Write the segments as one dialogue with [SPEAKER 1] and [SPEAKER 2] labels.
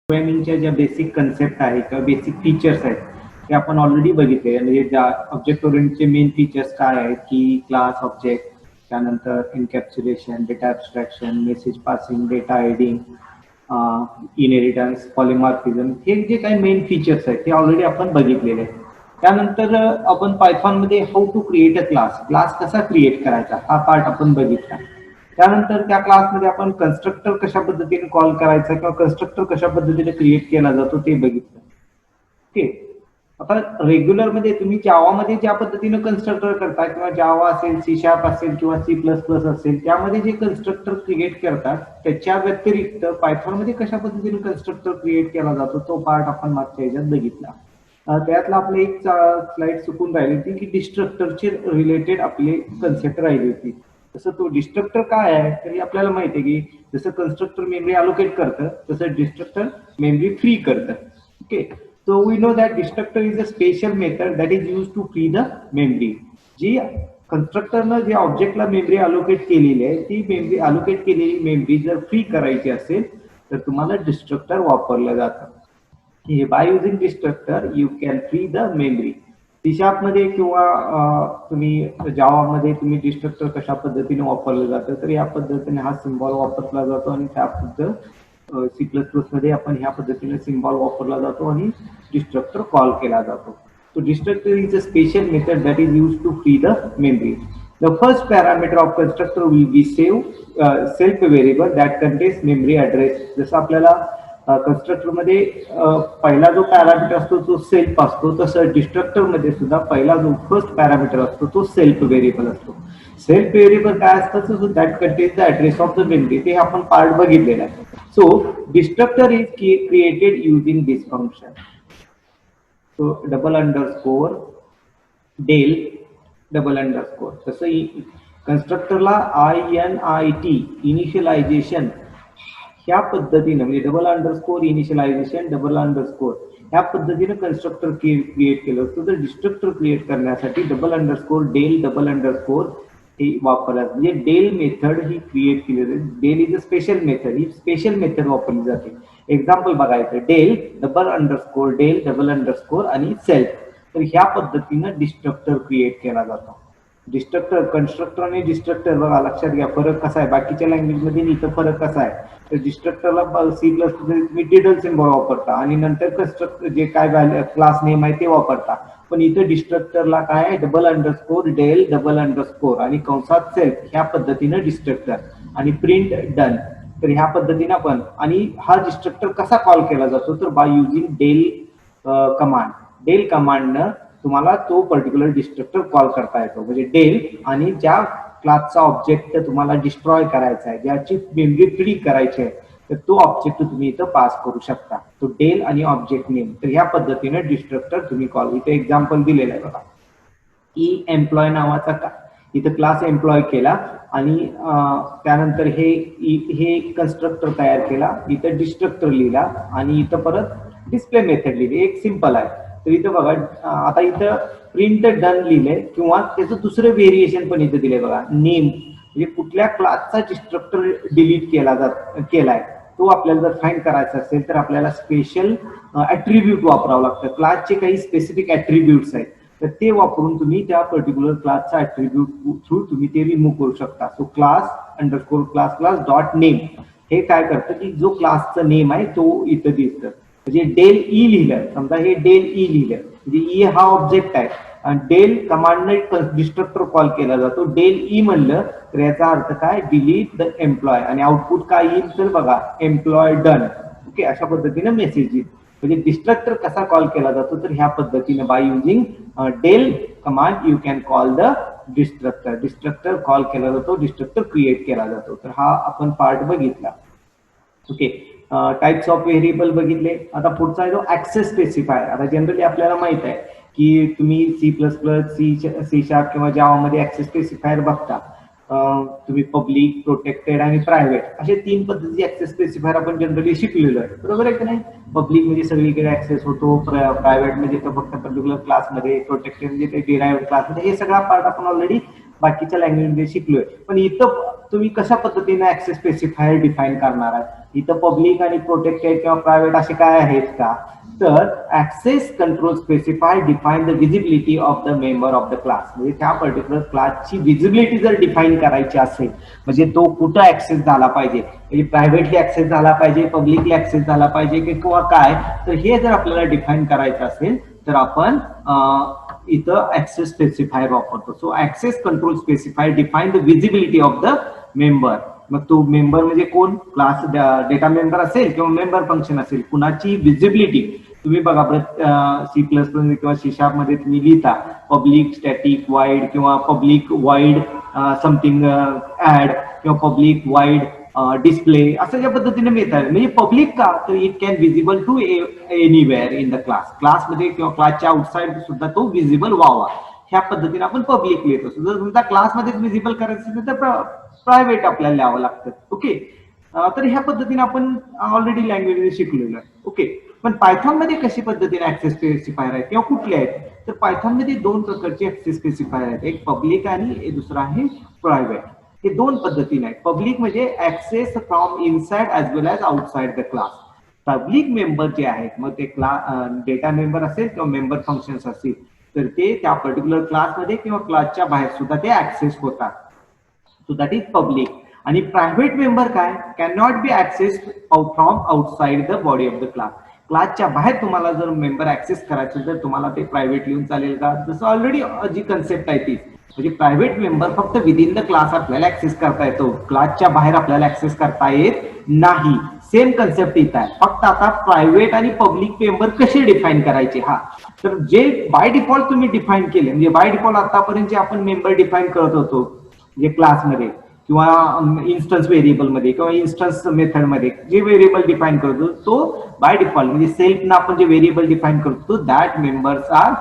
[SPEAKER 1] प्रोग्रामिंगच्या ज्या basic concept आहेत किंवा बेसिक फीचर्स आहेत ते आपण ऑलरेडी बघितले. म्हणजे ज्या ऑब्जेक्ट ओरिएंटेडचे मेन फीचर्स काय आहेत की क्लास, ऑब्जेक्ट, त्यानंतर encapsulation, data abstraction, message passing, data hiding, inheritance, polymorphism, हे जे काही मेन फीचर्स आहेत ते ऑलरेडी आपण बघितलेले आहेत. त्यानंतर आपण पायथॉनमध्ये how to create a class कसा क्रिएट करायचा हा पार्ट आपण बघितला. त्यानंतर त्या क्लासमध्ये आपण कन्स्ट्रक्टर कशा पद्धतीने कॉल करायचा किंवा कन्स्ट्रक्टर कशा पद्धतीने क्रिएट केला जातो ते बघितलं. ओके, आता रेग्युलर मध्ये तुम्ही जावामध्ये ज्या पद्धतीने कन्स्ट्रक्टर करता किंवा जावा असेल, सी शार्प असेल किंवा C++ असेल त्यामध्ये जे कन्स्ट्रक्टर क्रिएट करतात त्याच्या व्यतिरिक्त पायथॉनमध्ये कशा पद्धतीने कन्स्ट्रक्टर क्रिएट केला जातो तो पार्ट आपण मागच्या ह्याच्यात बघितला. त्यातला आपले एक स्लाइड चुकून राहिली होती की डिस्ट्रक्टरचे रिलेटेड आपली कन्सेप्ट राहिली होती. तसं तो डिस्ट्रक्टर काय आहे तरी आपल्याला माहिती आहे की जसं कन्स्ट्रक्टर मेमरी अलोकेट करतं तसं डिस्ट्रक्टर मेमरी फ्री करतं. Okay, so we know that destructor is a special method that is used to free the memory. जी कन्स्ट्रक्टरनं जे ऑब्जेक्टला मेमरी अलोकेट केलेली आहे ती मेमरी अलोकेट केलेली मेमरी जर फ्री करायची असेल तर तुम्हाला डिस्ट्रक्टर वापरलं जातं. By using destructor you can free the memory. C शार्पमध्ये किंवा तुम्ही जावामध्ये तुम्ही डिस्ट्रक्टर कशा पद्धतीने वापरलं जातं तर या पद्धतीने हा सिम्बॉल वापरला जातो आणि त्या पद्धतीने C++ मध्ये आपण ह्या पद्धतीने सिम्बॉल वापरला जातो आणि डिस्ट्रक्टर कॉल केला जातो. So destructor is a special method that is used to free the memory. The first parameter of constructor will be self variable that contains memory address. जसं आपल्याला कन्स्ट्रक्टर मध्ये पहिला जो पॅरामीटर असतो तो सेल्फ असतो तसं डिस्ट्रक्टर मध्ये सुद्धा पहिला जो फर्स्ट पॅरामीटर असतो तो सेल्फ व्हेरिएबल असतो. सेल्फ व्हेरिएबल काय असतं that contains the address of the memory, ते आपण पार्ट बघितलेला आहे. So destructor is created using this function. So _del _, तसं कन्स्ट्रक्टरला INIT इनिशियलायझेशन ह्या पद्धतीने म्हणजे इनिशियलायझेशन ह्या पद्धतीने कन्स्ट्रक्टर क्रिएट केलं असतं. तर डिस्ट्रक्टर क्रिएट करण्यासाठी _del हे वापरला म्हणजे डेल मेथड ही क्रिएट केली जाते. Del is a special method, ही स्पेशल मेथड वापरली जाते. एक्झाम्पल बघायचं डेल _del आणि सेल्फ. तर ह्या पद्धतीनं डिस्ट्रक्टर क्रिएट केला जातो. डिस्ट्रक्टर, कन्स्ट्रक्टर आणि डिस्ट्रक्टर बघा लक्षात घ्या फरक कसा आहे. बाकीच्या लँग्वेजमध्ये इथं फरक कसा आहे तर डिस्ट्रक्टरला C++ तुम्ही डिडल सिम्बॉल वापरता आणि नंतर कन्स्ट्रक्टर जे काय क्लास नेम आहे ते वापरता. पण इथं डिस्ट्रक्टरला काय आहे _del आणि कंसात सेल्फ ह्या पद्धतीनं डिस्ट्रक्टर आणि प्रिंट डन. तर ह्या पद्धतीनं आपण आणि हा डिस्ट्रक्टर कसा कॉल केला जातो तर by using del command. Del कमांडनं तुम्हाला तो पर्टिक्युलर डिस्ट्रक्टर कॉल करता येतो. म्हणजे डेल आणि ज्या क्लासचा ऑब्जेक्ट तुम्हाला डिस्ट्रॉय करायचा आहे, ज्याची मेमरी फ्री करायची आहे तर तो ऑब्जेक्ट तुम्ही इथं पास करू शकता. तो डेल आणि ऑब्जेक्ट नेम. तर ह्या पद्धतीने डिस्ट्रक्टर तुम्ही कॉल. इथे एक्झाम्पल दिलेलं आहे बघा. एम्प्लॉय नावाचा इथं क्लास एम्प्लॉय केला आणि त्यानंतर हे कन्स्ट्रक्टर तयार केला. इथं डिस्ट्रक्टर लिहिला आणि इथं परत डिस्प्ले मेथड लिहिली. एक सिंपल आहे. तर इथं बघा आता इथं प्रिंट डन लिहिलंय किंवा त्याचं दुसरं व्हेरिएशन पण इथं दिलंय बघा. नेम म्हणजे कुठल्या क्लासचा डिस्ट्रक्टर डिलीट केलाय तो आपल्याला जर फाइंड करायचा असेल तर आपल्याला स्पेशल ऍट्रिब्यूट वापरावं लागतं. क्लासचे काही स्पेसिफिक ऍट्रिब्यूट्स आहेत तर ते वापरून तुम्ही त्या पर्टिक्युलर क्लासचा ऍट्रिब्यूट थ्रू तुम्ही ते रिमूव्ह करू शकता. सो क्लास डॉट नेम हे काय करतं की जो क्लासचा नेम आहे तो इथं दिसतं. म्हणजे डेल लिहिलं, समजा हे डेल लिहिलं म्हणजे हा ऑब्जेक्ट आहे आणि डेल कमांडने डिस्ट्रक्टर कॉल केला जातो. डेल म्हणलं तर याचा अर्थ काय डिलीट द एम्प्लॉय आणि आउटपुट काय येईल तर बघा एम्प्लॉय डन. ओके, अशा पद्धतीने मेसेज येईल. म्हणजे डिस्ट्रक्टर कसा कॉल केला जातो तर ह्या पद्धतीने by using del command you can call the destructor call केला जातो, डिस्ट्रक्टर क्रिएट केला जातो. तर हा आपण पार्ट बघितला. ओके, टाइप्स ऑफ व्हेरिएबल बघितले. आता पुढचा आहे जो ऍक्सेस स्पेसिफायर. आता जनरली आपल्याला माहित आहे की तुम्ही C++, C# किंवा जावामध्ये ऍक्सेस स्पेसिफायर बघता. तुम्ही पब्लिक, प्रोटेक्टेड आणि प्रायव्हेट असे 3 पद्धतीचे ऍक्सेस स्पेसिफायर आपण जनरली शिकलेलो आहे. बरोबर आहे की नाही. पब्लिक म्हणजे सगळीकडे ऍक्सेस होतो, प्रायव्हेट म्हणजे फक्त पर्टिक्युलर क्लासमध्ये, प्रोटेक्टेड म्हणजे ते डिराइव्ड क्लासमध्ये. हे सगळा पार्ट आपण ऑलरेडी बाकीच्या लँग्वेजमध्ये शिकलोय. पण इथं तुम्ही कशा पद्धतीने ऍक्सेस स्पेसिफायर डिफाईन करणार आहे. इथं पब्लिक आणि प्रोटेक्टेड किंवा प्रायव्हेट असे काय आहेत का, तर access control specify define the visibility of the member of the class. म्हणजे त्या पर्टिक्युलर क्लासची विजिबिलिटी जर डिफाईन करायची असेल, म्हणजे तो कुठं ऍक्सेस झाला पाहिजे, म्हणजे प्रायव्हेटली ऍक्सेस झाला पाहिजे, पब्लिकली ऍक्सेस झाला पाहिजे किंवा काय, तर हे जर आपल्याला डिफाईन करायचं असेल तर आपण इथं ऍक्सेस स्पेसिफायर वापरतो. So access control specifier define the visibility of the member. मग तो मेंबर म्हणजे कोण, क्लास डेटा मेंबर असेल किंवा मेंबर फंक्शन असेल, कुणाची विजिबिलिटी. तुम्ही बघा सी प्लस प्लस किंवा सी शार्प मध्ये तुम्ही लिहिता पब्लिक स्टॅटिक वाईड किंवा पब्लिक वाईड समथिंग ऍड किंवा पब्लिक वाईड डिस्प्ले, असं ज्या पद्धतीने मिळतात. म्हणजे पब्लिक का, तर it can visible to anywhere in the class, क्लासमध्ये किंवा क्लासच्या आउटसाइड सुद्धा तो विजिबल व्हावा, ह्या पद्धतीने आपण पब्लिक लिहितो. जर तुमचा क्लासमध्ये विजिबल करायचं असेल तर प्रायव्हेट आपल्याला लिहावं लागतं. ओके, तर ह्या पद्धतीने आपण ऑलरेडी लँग्वेज शिकलेलो आहे. ओके, पण पायथॉन मध्ये कशी पद्धतीने ऍक्सेस स्पेसिफायर आहेत किंवा कुठले आहेत, तर पायथॉन मध्ये दोन प्रकारचे ऍक्सेस स्पेसिफायर आहेत, एक पब्लिक आणि दुसरा आहे प्रायव्हेट. हे दोन पद्धतीने आहेत. पब्लिक म्हणजे access from inside as well as outside the class. Public member जे आहेत, मग ते डेटा मेंबर असेल किंवा मेंबर फंक्शन्स असतील, तर ते त्या पर्टिक्युलर क्लासमध्ये किंवा क्लासच्या बाहेर सुद्धा ते ऍक्सेस होतात. So that is public. आणि प्रायव्हेट मेंबर काय, can not be access from outside the body of the class. क्लासच्या बाहेर तुम्हाला जर मेंबर ऍक्सेस करायचं तर तुम्हाला ते प्रायव्हेट लिहून चालेल का, जसं ऑलरेडी जी कन्सेप्ट आहे ती, म्हणजे प्रायव्हेट मेंबर फक्त विदिन द क्लास आपल्याला ऍक्सेस करता येतो, क्लासच्या बाहेर आपल्याला ऍक्सेस करता येत नाही. सेम कन्सेप्ट इथं आहे, फक्त आता प्रायव्हेट आणि पब्लिक मेंबर कसे डिफाईन करायचे. हा, तर जे बाय डिफॉल्ट तुम्ही डिफाईन केले, म्हणजे बाय डिफॉल्ट आतापर्यंत जे आपण मेंबर डिफाईन करत होतो, म्हणजे क्लासमध्ये किंवा इन्स्टन्स व्हेरिएबल मध्ये किंवा इन्स्टन्स मेथड मध्ये जे व्हेरिएबल डिफाईन करतो, तो बाय डिफॉल्ट म्हणजे सेल्फ ना आपण जे व्हेरिएबल डिफाईन करतो that members are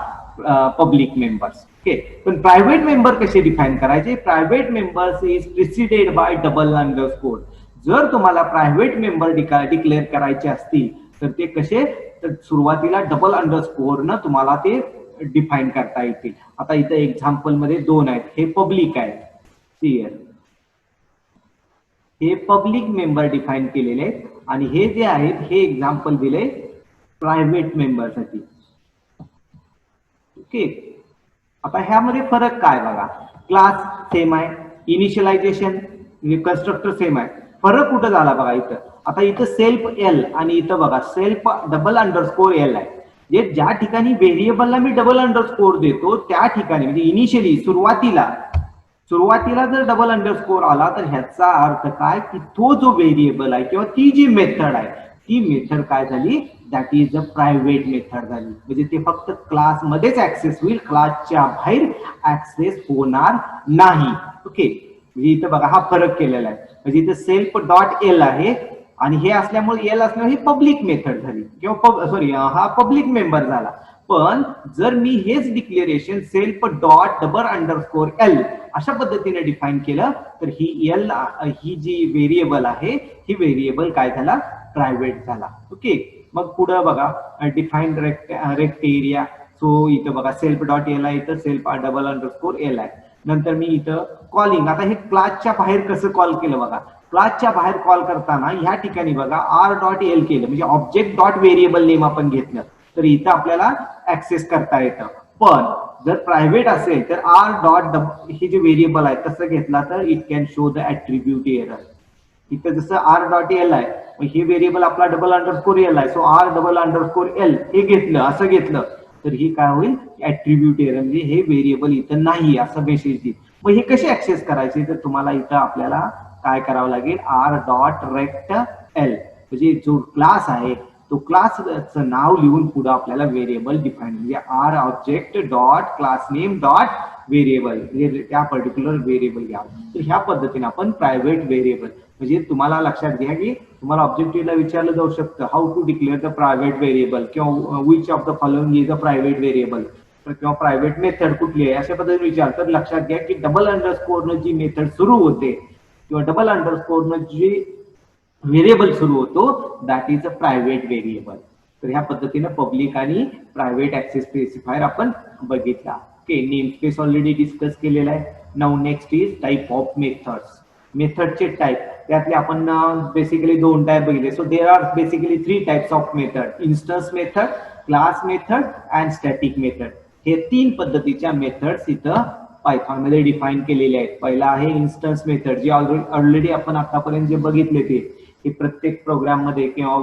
[SPEAKER 1] public members. Okay, पण प्रायव्हेट मेंबर कसे डिफाईन करायचे, private members is preceded by double underscore. जर तुम्हाला प्रायव्हेट मेंबर डिक्लेअर करायचे असतील तर ते कसे, तर सुरुवातीला डबल अंडरस्कोर न तुम्हाला ते डिफाईन करता येतील. आता इथं एक्झाम्पल मध्ये दोन आहेत, हे पब्लिक आहेत, हे पब्लिक मेंबर डिफाईन केलेले आहेत, आणि हे जे आहेत हे एक्झाम्पल दिले प्रायव्हेट मेंबर साठी. ओके, आता ह्यामध्ये फरक काय बघा, क्लास सेम आहे, इनिशियलायझेशन म्हणजे कन्स्ट्रक्टर सेम आहे, फरक कुठं झाला बघा इथं. आता इथं सेल्फ एल आणि इथं बघा सेल्फ डबल अंडरस्कोर एल आहे. जे ज्या ठिकाणी व्हेरिएबलला मी डबल अंडरस्कोर देतो त्या ठिकाणी म्हणजे इनिशियली सुरुवातीला जर डबल अंडरस्कोर आला तर ह्याचा अर्थ काय, की तो जो व्हेरिएबल आहे किंवा ती जी मेथड आहे ती मेथड काय झाली, that is a private method झाली. म्हणजे ते फक्त क्लासमध्येच ऍक्सेस होईल, क्लासच्या बाहेर ऍक्सेस होणार नाही. ओके, म्हणजे इथं बघा हा फरक केलेला आहे. म्हणजे इथं सेल्फ डॉट एल आहे आणि हे असल्यामुळे एल असल्यामुळे ही पब्लिक मेथड झाली किंवा सॉरी हा पब्लिक मेंबर झाला. पण जर मी हेच declaration self dot double underscore L अशा पद्धतीने डिफाईन केलं तर ही एल ही जी व्हेरिएबल आहे ही व्हेरिएबल काय झाला, प्रायव्हेट झाला. ओके, मग पुढे बघा डिफाईन रेक्ट एरिया. सो इथं बघा सेल्फ डॉट एल आहे, इथं सेल्फ डबल अंडरस्कोर एल आहे. नंतर मी इथं कॉलिंग, आता हे क्लासच्या बाहेर कसं कॉल केलं बघा, क्लासच्या बाहेर कॉल करताना ह्या ठिकाणी बघा आर डॉट एल केलं म्हणजे ऑब्जेक्ट डॉट व्हेरिएबल नेम आपण घेतलं तर इथं आपल्याला ऍक्सेस करता येतं. पण जर प्रायव्हेट असेल तर आर डॉट हे जे व्हेरिएबल आहे तसं घेतला तर it can show the attribute error. इथं जसं आर डॉट एल आहे हे व्हेरिएबल आपला डबल अंडरस्कोर एल आहे, so R double underscore L हे घेतलं असं घेतलं तर ही काय होईल, ऍट्रिब्यूट एरर म्हणजे हे व्हेरिएबल इथं नाही असं मेसेज देईल. मग हे कसे ऍक्सेस करायचे, तर तुम्हाला इथं आपल्याला काय करावं लागेल, आर डॉट रेक्ट एल म्हणजे जो क्लास आहे तो क्लासचं नाव लिहून पुढे आपल्याला व्हेरिएबल डिफाईन म्हणजे R object dot class name dot variable म्हणजे त्या पर्टिक्युलर व्हेरिएबल घ्या. तर ह्या पद्धतीने आपण प्रायव्हेट व्हेरिएबल म्हणजे तुम्हाला लक्षात घ्या की तुम्हाला ऑब्जेक्टिव्हला विचारलं जाऊ शकतं how to declare the private variable किंवा which of the following is a private variable किंवा प्रायव्हेट मेथड कुठली आहे अशा पद्धतीने विचार. तर लक्षात घ्या की डबल अंडरस्कोरनं जी मेथड सुरू होते किंवा डबल अंडरस्कोरनं जी व्हेरिएबल सुरू होतो that is a private variable. तर ह्या पद्धतीने पब्लिक आणि प्रायव्हेट ऍक्सेस स्पेसिफायर आपण बघितला. Okay, name space already discuss केलेला आहे. Now next is type of methods. मेथडचे टाईप त्यातले आपण बेसिकली 2 टाईप बघितले. So there are basically 3 types of method, instance method, class method and static method. हे 3 पद्धतीच्या मेथड्स इथं पायथॉन मध्ये डिफाईन केलेले आहेत. पहिला आहे इन्स्टन्स मेथड, जे ऑलरेडी आपण आतापर्यंत जे बघितले ते प्रत्येक प्रोग्राम मध्ये किंवा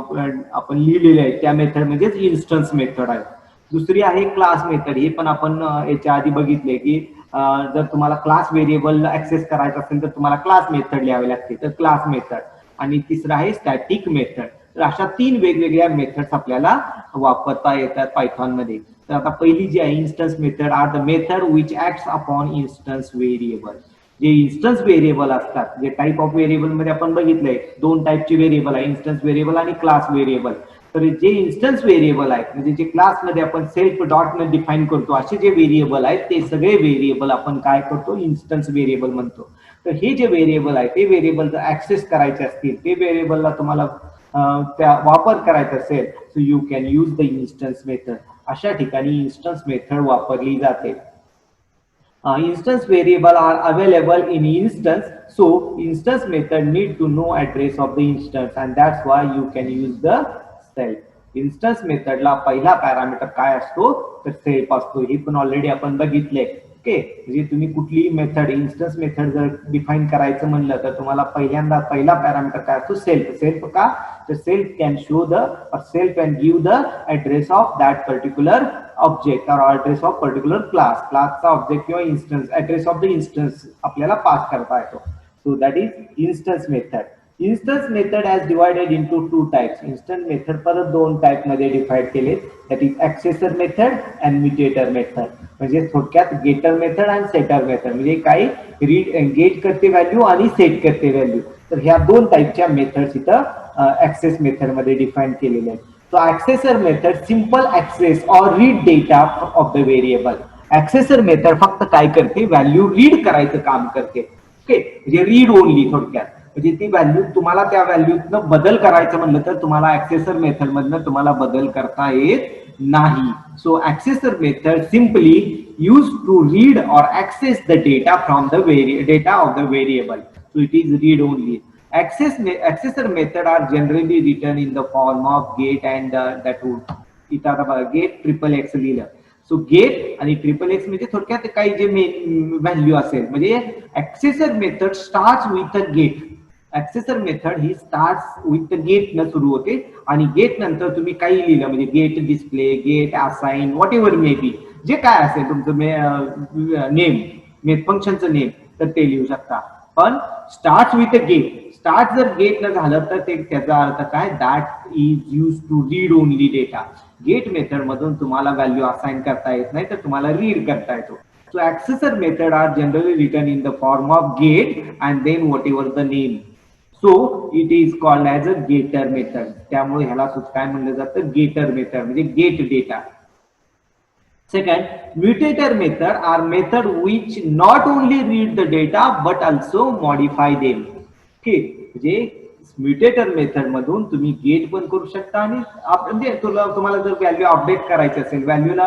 [SPEAKER 1] आपण लिहिलेले आहेत त्या मेथड म्हणजेच इन्स्टन्स मेथड आहे. दुसरी आहे क्लास मेथड, हे पण आपण याच्या आधी बघितले की जर तुम्हाला क्लास व्हेरिएबल ऍक्सेस करायचा असेल तर तुम्हाला क्लास मेथड लिहावी लागते, तर क्लास मेथड. आणि तिसरा आहे स्टॅटिक मेथड. तर अशा 3 वेगवेगळ्या मेथड्स आपल्याला वापरता येतात पायथॉन मध्ये. तर आता पहिली जी आहे instance method are the method which acts upon instance variable. जे इन्स्टन्स व्हेरिएबल असतात, जे टाईप ऑफ व्हेरिएबल मध्ये आपण बघितलंय 2 टाईपचे व्हेरिएबल आहे, इन्स्टन्स व्हेरिएबल आणि क्लास व्हेरिएबल. तर जे इन्स्टन्स व्हेरिएबल आहेत म्हणजे जे क्लासमध्ये आपण सेल्फ डॉट ने डिफाईन करतो असे जे व्हेरिएबल आहेत ते सगळे व्हेरिएबल आपण काय करतो, इन्स्टन्स व्हेरिएबल म्हणतो. तर हे जे व्हेरिएबल आहे ते व्हेरिएबल जर ऍक्सेस करायचे असतील, ते व्हेरिएबलला तुम्हाला त्या वापर करायचा असेल, so you can use the instance method. अशा ठिकाणी इन्स्टन्स मेथड वापरली जाते. Instance variable are available in instance, so instance method need to know address of the instance and that's why you can use the self. Instance मेथडला पहिला parameter काय असतो तर self असतो. हे पण ऑलरेडी आपण बघितले. ओके, म्हणजे तुम्ही कुठलीही मेथड इन्स्टन्स मेथड जर डिफाईन करायचं म्हणलं तर तुम्हाला पहिला पॅरामीटर काय असतो, सेल्फ. सेल्फ का तर self can show the self can give the address of that particular object और ऍड्रेस ऑफ पर्टिक्युलर क्लास. क्लासचा ऑब्जेक्ट किंवा instance address of the instance आपल्याला पास करता येतो. So that is instance method. Instance method has divided into 2 types. Instance method परत 2 type मध्ये divide केले, that is accessor method and mutator method. म्हणजे थोडक्यात गेटर मेथड आणि सेटर मेथड. म्हणजे काही गेट करते व्हॅल्यू आणि सेट करते व्हॅल्यू. तर ह्या 2 टाइपच्या मेथड्स इथं ऍक्सेस मेथड मध्ये डिफाईन केलेल्या आहेत. So accessor method simple access or read data of the variable. Accessor method फक्त काय करते, व्हॅल्यू रीड करायचं काम करते. ओके, म्हणजे रीड ओनली थोडक्यात. म्हणजे ती व्हॅल्यू तुम्हाला त्या व्हॅल्यूतनं बदल करायचं म्हणलं तर तुम्हाला ऍक्सेसर मेथड मधनं तुम्हाला बदल करता येत नाही. So accessor method simply use to read और access the data from the data of the variable. So it is read only. Accessor method are generally written in the form of get and that would इथं आता get triple X लिहिलं. So get आणि triple X म्हणजे थोडक्यात काही जे main value असेल, म्हणजे accessor method start with a get. Accessor method ही स्टार्ट विथ गेट न सुरू होते आणि गेट नंतर तुम्ही काही लिहिलं म्हणजे get display, get assign, whatever may be, जे काय असेल तुमचं नेम फंक्शनचं नेम तर ते लिहू शकता. पण start with a get, start जर गेट न झालं तर त्याचा अर्थ काय, that is use to read only data. Get method मधून तुम्हाला व्हॅल्यू असाइन करता येत नाही, तर तुम्हाला रीड करता येतो. So accessor method are generally written in the form of get and then whatever the name. So it is called as a getter method. त्यामुळे ह्याला काय म्हणलं जातं, गेटर मेथड म्हणजे get data. Second, mutator method are method which not only read the data but also modify them. Okay, म्हणजे म्युटेटर method मधून तुम्ही gate पण करू शकता आणि म्हणजे तुम्हाला जर व्हॅल्यू अपडेट करायची असेल, व्हॅल्यूला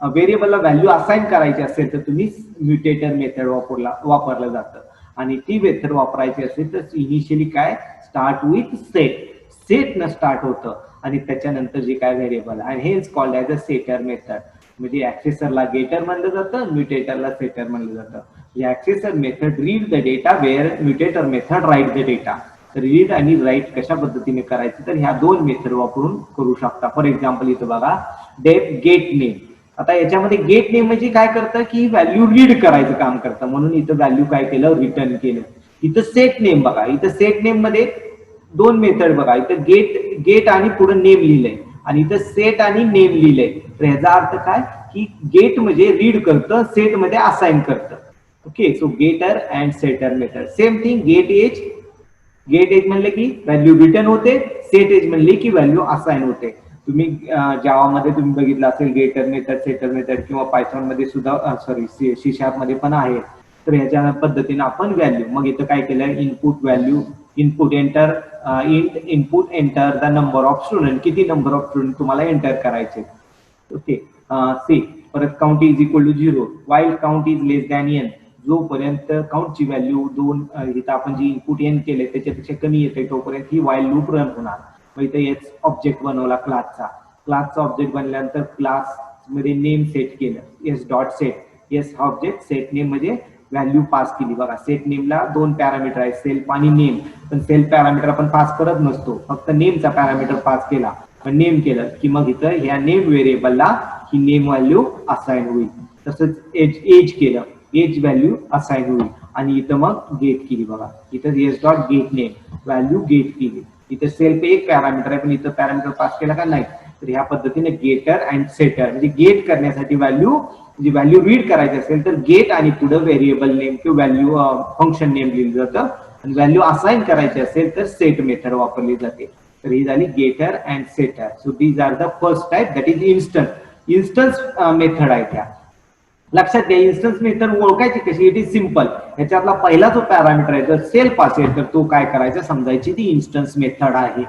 [SPEAKER 1] व्हेरिएबलला व्हॅल्यू असाइन करायची असेल तर तुम्ही म्युटेटर मेथड वापरलं जातं. आणि ती मेथड वापरायची असेल तर इनिशियली काय, स्टार्ट विथ सेट न स्टार्ट होतं आणि त्याच्यानंतर जे काय व्हेरिएबल आहे हेच called as a setter method. म्हणजे ऍक्सेसरला गेटर म्हणलं जातं, म्युटेटरला सेटर म्हणलं जातं. Accessor method read the data where mutator method write the data. तर रीड आणि राईट कशा पद्धतीने करायचं तर ह्या 2 मेथड वापरून करू शकता. फॉर एक्झाम्पल इथं बघा, गेट नेम. आता याच्यामध्ये गेट नेम म्हणजे काय करतं की व्हॅल्यू रीड करायचं काम करतं, म्हणून इथं व्हॅल्यू काय केलं, रिटर्न केलं. इथं सेट नेम बघा, इथं सेट नेम मध्ये 2 मेथड बघा, इथं गेट आणि पुढे नेम लिहिलंय आणि इथं सेट आणि नेम लिहिलंय. तर ह्याचा अर्थ काय की गेट म्हणजे रीड करतं, सेट मध्ये असाइन करतं. Okay, so getter and setter method same thing. Get as म्हणले की व्हॅल्यू रिटर्न होते, सेट एज म्हणले की व्हॅल्यू असाइन होते. तुम्ही जावा मध्ये तुम्ही बघितलं असेल गेटर मेथड, सेटर मेथड, किंवा पायथॉन मध्ये सुद्धा सी शार्प मध्ये पण आहे. तर ह्याच्या पद्धतीने आपण व्हॅल्यू, मग इथं काय केलं, input value, input enter, input enter the number of student, किती नंबर ऑफ स्टुडंट तुम्हाला एंटर करायचे. ओके, सी परत count is equal to 0, while count is less than n. जोपर्यंत काउंटची व्हॅल्यू 2 इथं आपण जी इनपुट एन केले त्याच्यापेक्षा कमी येते तोपर्यंत ही व्हाईल लूप रन होणार. मग इथे एच ऑब्जेक्ट बनवला क्लासचा ऑब्जेक्ट बनल्यानंतर क्लास मध्ये नेम सेट केलं एस डॉट सेट एस हा ऑब्जेक्ट सेट नेम म्हणजे व्हॅल्यू पास केली. बघा सेट नेमला 2 पॅरामीटर आहे सेल्फ आणि नेम, पण सेल्फ पॅरामीटर आपण पास करत नसतो, फक्त नेमचा पॅरामीटर पास केला पण नेम केलं की मग इथं ह्या नेम व्हेरिएबलला ही नेम व्हॅल्यू असाइन होईल. तसंच एज केलं एज व्हॅल्यू असाइन होईल आणि इथं मग गेट केली. बघा इथं S dot get name value get केली. इथं सेल्फ एक पॅरामीटर आहे पण इथं पॅरामीटर पास केला का नाही. तर ह्या पद्धतीने गेटर अँड सेटर म्हणजे गेट करण्यासाठी व्हॅल्यू म्हणजे व्हॅल्यू रीड करायची असेल तर गेट आणि पुढे व्हेरिएबल नेम किंवा व्हॅल्यू फंक्शन नेम लिहिलं जातं आणि व्हॅल्यू असाइन करायची असेल तर सेट मेथड वापरली जाते. तर ही झाली getter and setter. So these are the first type that is instance method आहे. त्या लक्षात घ्या इन्स्टन्स मेथड ओळखायची कशी, इट इज सिम्पल. ह्याच्यातला पहिला जो पॅरामीटर आहे जर सेल्फ असेल तर तो काय करायचा समजायची ती इन्स्टन्स मेथड आहे.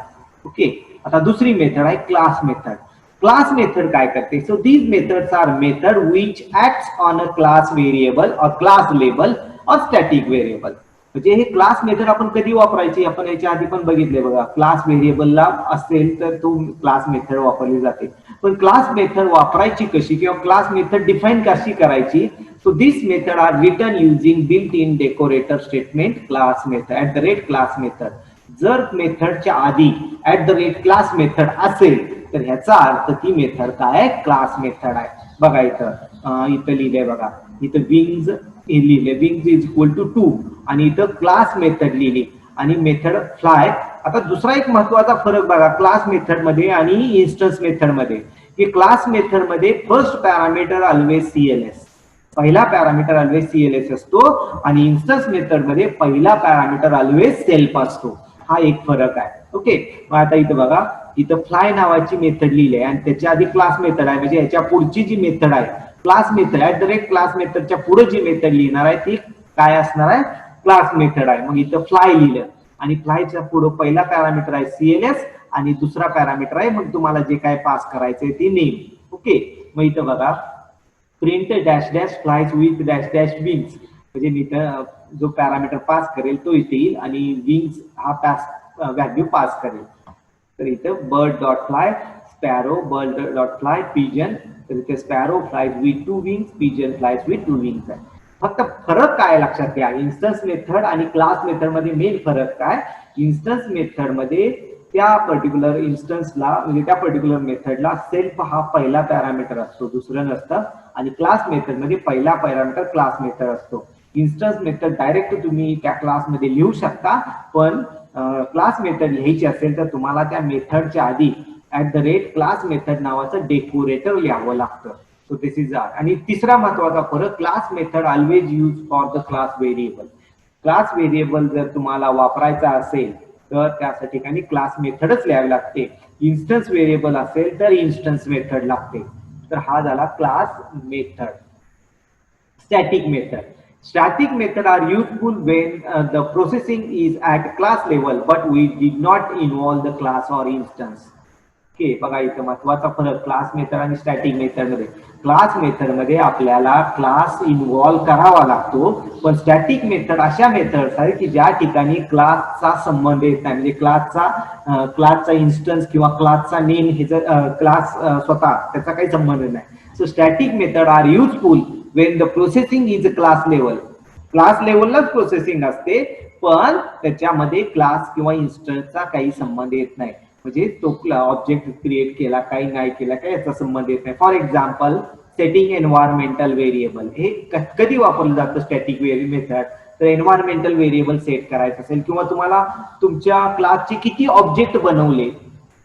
[SPEAKER 1] ओके. आता दुसरी मेथड आहे क्लास मेथड. क्लास मेथड काय करते, so these methods are method which acts on a class variable or class label or static variable. म्हणजे हे क्लास मेथड आपण कधी वापरायची आपण याच्या आधी पण बघितले. बघा क्लास व्हेरिएबलला असेल तर तो क्लास मेथड वापरली जाते. पण क्लास मेथड वापरायची कशी किंवा क्लास मेथड डिफाईन कशी करायची. So this method are written using built in decorator statement class method at the rate class method. जर मेथडच्या आधी at the rate class method असेल तर ह्याचा अर्थ ती मेथड काय क्लास मेथड आहे. बघा इथं लिहिलंय बघा इथं विंग्स लिहिले विंग्स इज इक्वल टू 2 आणि इथं क्लास मेथड लिहिली आणि मेथड फ्लाय. आता दुसरा एक महत्वाचा फरक बघा क्लास मेथड मध्ये आणि इन्स्टन्स मेथड मध्ये की क्लास मेथड मध्ये फर्स्ट पॅरामीटर ऑलवेज सीएलएस पहिला पॅरामीटर ऑलवेज सीएलएस असतो आणि इन्स्टन्स मेथड मध्ये पहिला पॅरामीटर ऑलवेज सेल्फ असतो. हा एक फरक आहे. ओके. मग आता इथं बघा इथं फ्लाय नावाची मेथड लिहिली आहे आणि त्याच्या आधी क्लास मेथड आहे म्हणजे ह्याच्या पुढची जी मेथड आहे class method at the rate class मेथडच्या पुढे जी मेथड लिहिणार आहे ती काय असणार आहे क्लास मेथड आहे. मग इथं फ्लाय लिहिलं आणि फ्लायच्या पुढे पहिला पॅरामीटर आहे सीएलएस आणि दुसरा पॅरामीटर आहे मग तुम्हाला जे काय पास करायचंय ते नेम. ओके. मग इथं बघा print dash dash flies with dash dash wings म्हणजे मी जो पॅरामीटर पास करेल तो इथे येईल आणि विंग्स हा पास व्हॅल्यू पास करेल. तर इथं bird dot fly sparrow bird dot fly pigeon तर इथे sparrow flies with 2 wings pigeon flies with 2 wings आहे. फक्त फरक काय लक्षात घ्या इन्स्टन्स मेथड आणि क्लास मेथड मध्ये मेन फरक काय. इन्स्टन्स मेथड मध्ये त्या पर्टिक्युलर इन्स्टन्सला म्हणजे त्या पर्टिक्युलर मेथडला सेल्फ हा पहिला पॅरामीटर असतो दुसरं नसतं आणि क्लास मेथड मध्ये पहिला पॅरामीटर क्लास मेथड असतो. इन्स्टन्स मेथड डायरेक्ट तुम्ही त्या क्लासमध्ये लिहू शकता पण क्लास मेथड लिहायची असेल तर तुम्हाला त्या मेथडच्या आधी at the rate class method नावाचं डेकोरेटर लिहावं लागतं. So this is are. आणि तिसरा महत्वाचा फरक class method always use for the class variable. Class variable जर तुम्हाला वापरायचा असेल तर त्याच्या ठिकाणी क्लास मेथडच लिहावी लागते. इन्स्टन्स व्हेरिएबल असेल तर इन्स्टन्स मेथड लागते. तर हा झाला class method. Static method. Static method are useful when the processing is at class level but we did not involve the class or instance. Okay. बघा इथं महत्वाचा फरक क्लास मेथड आणि स्टॅटिक मेथड मध्ये. क्लास मेथड मध्ये आपल्याला class involve करावा लागतो पण स्टॅटिक मेथड अशा मेथड्स आहे की ज्या ठिकाणी क्लासचा संबंध येत नाही म्हणजे क्लासचा इन्स्टन्स किंवा क्लासचा नेम हे जर क्लास स्वतः त्याचा काही संबंध नाही. So static method are useful when the processing is class level. Class लेवललाच प्रोसेसिंग असते पण त्याच्यामध्ये क्लास किंवा इन्स्टन्सचा काही संबंध येत नाही म्हणजे तो ऑब्जेक्ट क्रिएट केला काही नाही केला काही याचा संबंध येत नाही. For example setting environmental variable हे कधी वापरलं जातं स्टॅटिक मेथड तर एन्व्हायरमेंटल व्हेरिएबल सेट करायचं असेल किंवा तुम्हाला तुमच्या क्लासचे किती ऑब्जेक्ट बनवले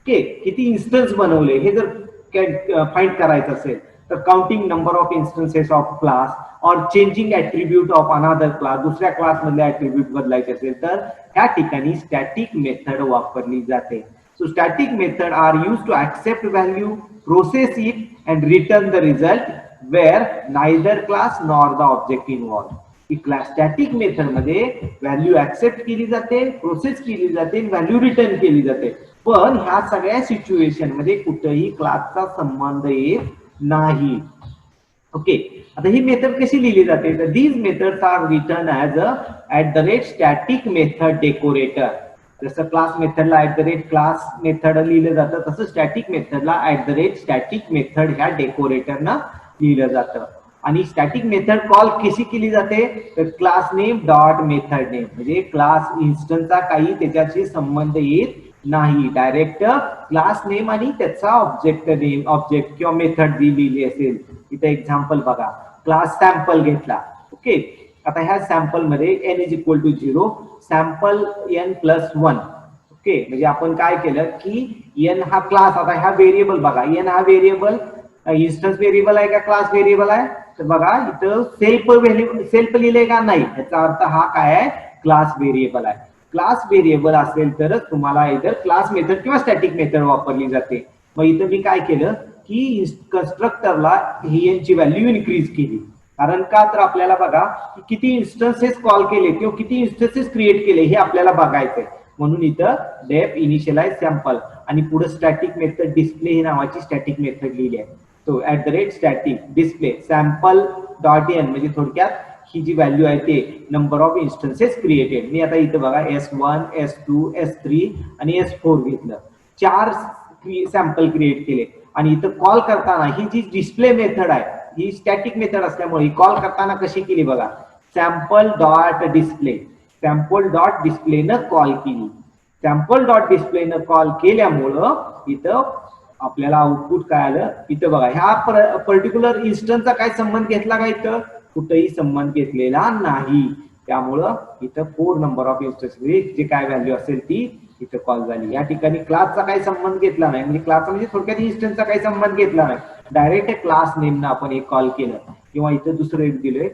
[SPEAKER 1] किती इन्स्टन्स बनवले हे जर फाइंड करायचं असेल तर counting number of instances of class और changing attribute of another class दुसऱ्या क्लास मधले ऍट्रिब्यूट बदलायचे असेल तर त्या ठिकाणी स्टॅटिक मेथड वापरली जाते. So static method are use to accept value process it and return the result where neither class nor the object involve. Static method मध्ये व्हॅल्यू ऍक्सेप्ट केली जाते प्रोसेस केली जाते व्हॅल्यू रिटर्न केली जाते पण ह्या सगळ्या सिच्युएशन मध्ये कुठेही क्लासचा संबंध येत नाही. ओके. आता ही मेथड कशी लिहिली जाते, तर these methods are return as @static method decorator. जसं क्लास मेथडला क्लास मेथड लिहिलं जातं, तसं स्टॅटिक मेथडला स्टॅटिक मेथड ह्या डेकोरेटरनं लिहिलं जातं. आणि स्टॅटिक मेथड कॉल कशी केली जाते, तर class name dot method name, म्हणजे क्लास इन्स्टन्सचा काही त्याच्याशी संबंध येत नाही, डायरेक्ट क्लास नेम आणि त्याचा ऑब्जेक्ट किंवा मेथड जी लिहिली असेल. इथे एक्झाम्पल बघा, क्लास सॅम्पल घेतला. ओके, आता ह्या सॅम्पल मध्ये n is equal to 0, sample n+1. Okay, म्हणजे आपण काय केलं की n हा क्लास, आता ह्या व्हेरिएबल बघा, n हा व्हेरिएबल इन्स्टन्स व्हेरिएबल आहे का क्लास व्हेरिएबल आहे, तर बघा इथं सेल्फ लिहिलंय का नाही, याचा अर्थ हा काय आहे, क्लास व्हेरिएबल आहे. क्लास व्हेरिएबल असेल तरच तुम्हाला इतर क्लास मेथड किंवा स्टॅटिक मेथड वापरली जाते. मग इथं मी काय केलं की कन्स्ट्रक्टरला ही यांची व्हॅल्यू इन्क्रीज केली. कारण का, तर आपल्याला बघा की किती इन्स्टन्सेस कॉल केले किंवा किती इन्स्टन्सेस क्रिएट केले हे आपल्याला बघायचंय. म्हणून इथं डेफ इनिशियलाइज सॅम्पल आणि पुढे स्टॅटिक मेथड डिस्प्ले ही नावाची स्टॅटिक मेथड लिहिली आहे. तो @static display sample dot n, म्हणजे थोडक्यात ही जी व्हॅल्यू आहे ते नंबर ऑफ इन्स्टन्सेस क्रिएटेड. मी आता इथं बघा S1, S2, S3 आणि S4 घेतलं, 4 सॅम्पल क्रिएट केले. आणि इथं कॉल करताना ही जी डिस्प्ले मेथड आहे ही स्टॅटिक मेथड असल्यामुळे कॉल करताना कशी केली बघा, सॅम्पल डॉट डिस्प्लेनं कॉल केली. सॅम्पल डॉट डिस्प्लेनं कॉल केल्यामुळं इथं आपल्याला आउटपुट काय आलं, इथं बघा ह्या पर्टिक्युलर इन्स्टन्सचा काय संबंध घेतला का, इथं कुठेही संबंध घेतलेला नाही. त्यामुळं इथं 4 नंबर ऑफ इन्स्टन्स जे काय व्हॅल्यू असेल ती इथं कॉल झाली. या ठिकाणी क्लासचा काही संबंध घेतला नाही, म्हणजे क्लासचा म्हणजे थोडक्यात इन्स्टन्सचा काही संबंध घेतला नाही, डायरेक्ट क्लास नेमनं आपण एक कॉल केलं. किंवा इथं दुसरं एक दिलंय,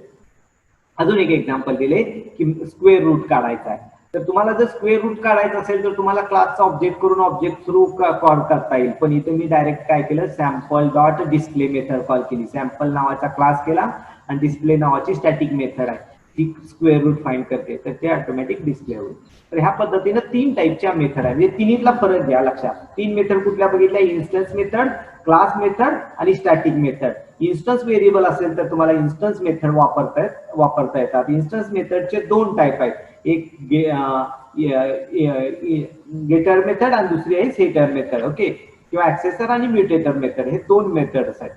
[SPEAKER 1] अजून एक एक्झाम्पल दिले की स्क्वेअर रूट काढायचा आहे. तर तुम्हाला जर स्क्वेअर रूट काढायचं असेल तर तुम्हाला क्लासचा ऑब्जेक्ट करून ऑब्जेक्ट थ्रू कॉल करता येईल. पण इथे मी डायरेक्ट काय केलं, sample dot display method call केली. सॅम्पल नावाचा क्लास केला आणि डिस्प्ले नावाची स्टॅटिक मेथड आहे, ती स्क्वेअर रूट फाइंड करते, तर ते ऑटोमॅटिक डिस्प्ले होईल. तर ह्या पद्धतीनं 3 टाईपच्या मेथड आहे, म्हणजे तिन्हीतला फरक घ्या लक्षात. 3 मेथड कुठल्या बघितल्या, इन्स्टन्स मेथड, क्लास मेथड आणि स्टॅटिक मेथड. इन्स्टन्स व्हेरिएबल असेल तर तुम्हाला इन्स्टन्स मेथड वापरता येतात. इन्स्टन्स मेथडचे 2 टाईप आहेत, एक गेटर मेथड आणि दुसरी आहे सेटर मेथड. ओके, किंवा ऍक्सेसर आणि म्युटेटर मेथड, हे 2 मेथड्स आहेत.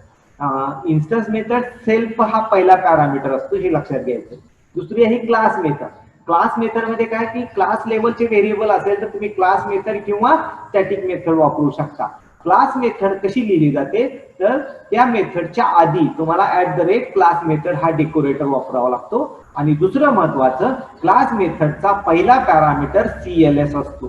[SPEAKER 1] इन्स्टन्स मेथड सेल्फ हा पहिला पॅरामीटर असतो, हे लक्षात घ्यायचं. दुसरी आहे क्लास मेथड. क्लास मेथड मध्ये काय की क्लास लेवलचे व्हेरिएबल असेल तर तुम्ही क्लास मेथड किंवा स्टॅटिक मेथड वापरू शकता. क्लास मेथड कशी लिहिली जाते, तर त्या मेथडच्या आधी तुम्हाला क्लास मेथड हा डेकोरेटर वापरावा लागतो. आणि दुसरं महत्वाचं, क्लास मेथडचा पहिला पॅरामीटर CLS असतो,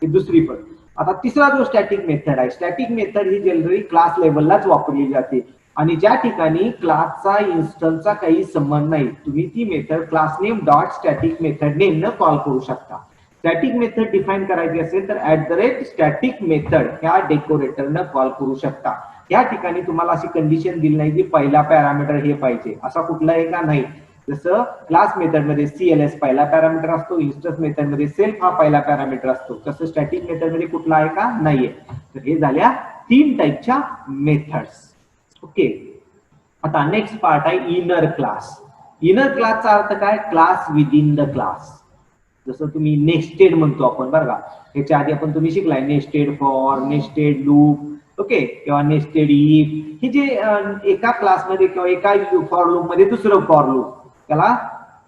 [SPEAKER 1] ही दुसरी पण. आता तिसरा जो स्टॅटिक मेथड आहे, स्टॅटिक मेथड ही जनरली क्लास लेवललाच वापरली जाते आणि ज्या ठिकाणी क्लासचा इन्स्टन्सचा काही संबंध नाही, तुम्ही ती method class name dot static method नेमनं कॉल करू शकता. स्टॅटिक मेथड डिफाईन करायची असेल तर स्टॅटिक मेथड ह्या डेकोरेटरनं कॉल करू शकता. या ठिकाणी तुम्हाला अशी कंडिशन दिली नाही की पहिला पॅरामीटर हे पाहिजे, असा कुठला आहे का नाही. जसं क्लास मेथड मध्ये CLS पहिला पॅरामीटर असतो, इन्स्टन्स मेथड मध्ये सेल्फ हा पहिला पॅरामीटर असतो, तसं स्टॅटिक मेथड मध्ये कुठला आहे का नाहीये. तर हे झाल्या 3 टाईपच्या मेथड्स. ओके, आता नेक्स्ट पार्ट आहे इनर क्लास. इनर क्लासचा अर्थ काय, क्लास विदिन द क्लास. जसं तुम्ही नेस्टेड म्हणतो आपण बरं का, ह्याच्या आधी आपण तुम्ही शिकलाय nested for, nested loop, okay, किंवा नेस्टेड इफ. ही जे एका क्लासमध्ये किंवा एका फॉर लूप मध्ये दुसरं फॉर लूप, त्याला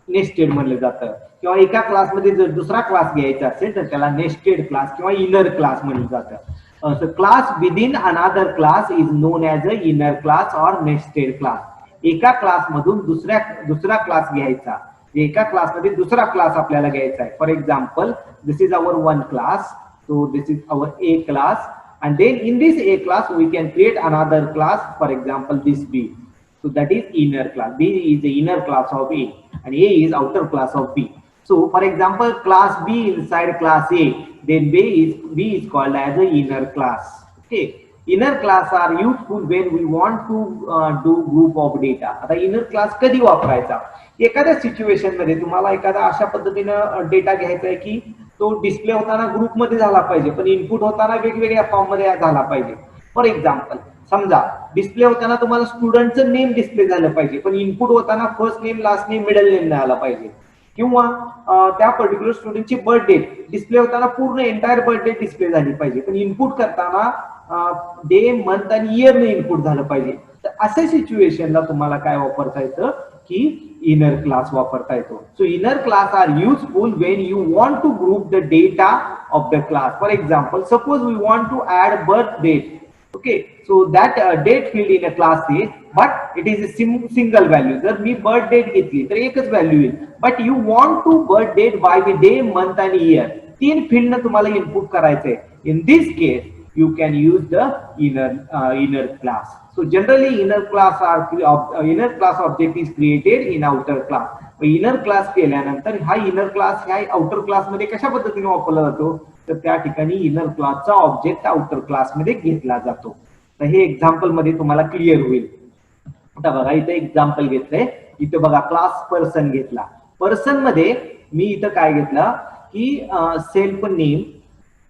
[SPEAKER 1] नेस्टेड म्हणलं जातं. किंवा एका क्लासमध्ये जर दुसरा क्लास घ्यायचा असेल तर त्याला नेस्टेड क्लास किंवा इनर क्लास म्हणलं जातं. क्लास विदिन अनादर class is non as a inner class or nested class. एका क्लासमधून दुसरा क्लास घ्यायचा, एका क्लासमध्ये दुसरा क्लास आपल्याला घ्यायचा आहे. For example, this is our 1 class, so this is our A class, and then in this A class we can create another class, for example this B. So that is inner class. B is the inner class of A and A is outer class of B. So for example, class B inside class A, then B is called as the inner class. Okay, inner class are useful when we want to do group of data. आता inner class कधी वापरायचा, एखाद्या situation मध्ये तुम्हाला एखादा अशा पद्धतीनं data घ्यायचा आहे की तो डिस्प्ले होताना ग्रुपमध्ये झाला पाहिजे पण इनपुट होताना वेगवेगळ्या फॉर्म मध्ये झाला पाहिजे. फॉर एक्झाम्पल, समजा डिस्प्ले होताना तुम्हाला स्टुडंटचं नेम डिस्प्ले झालं पाहिजे, पण इनपुट होताना first name, last name, middle name नाही आला पाहिजे. किंवा त्या पर्टिक्युलर स्टुडंटची बर्थ डेट डिस्प्ले होताना पूर्ण एंटायर बर्थ डेट डिस्प्ले झाली पाहिजे, पण इनपुट करताना डे, मंथ आणि इयरने इनपुट झालं पाहिजे. तर अशा सिच्युएशनला तुम्हाला काय वापरता येतं की इनर क्लास वापरता येतो. So inner class are useful when you want to group the data of the class. For example, suppose we want to add birth date. Okay, so that date field in a class is, but it is a single value. जर मी birth date घेतली तर एकच value येईल, but you want to birth date by the day, month and year. तीन field न तुम्हाला input करायचंय. In this case, you can use the inner class. So generally, inner class object is created in outer class. Inner class केल्यानंतर हा inner class ह्या outer class मध्ये कशा पद्धतीने वापरला जातो, तर त्या ठिकाणी इनर क्लासचा ऑब्जेक्ट आउटर क्लास मध्ये घेतला जातो. तर हे एक्झाम्पल मध्ये तुम्हाला क्लिअर होईल. आता बघा इथे एक्झाम्पल घेतलंय. इथे बघा क्लास पर्सन घेतला. पर्सन मध्ये मी इथं काय घेतलं की self name,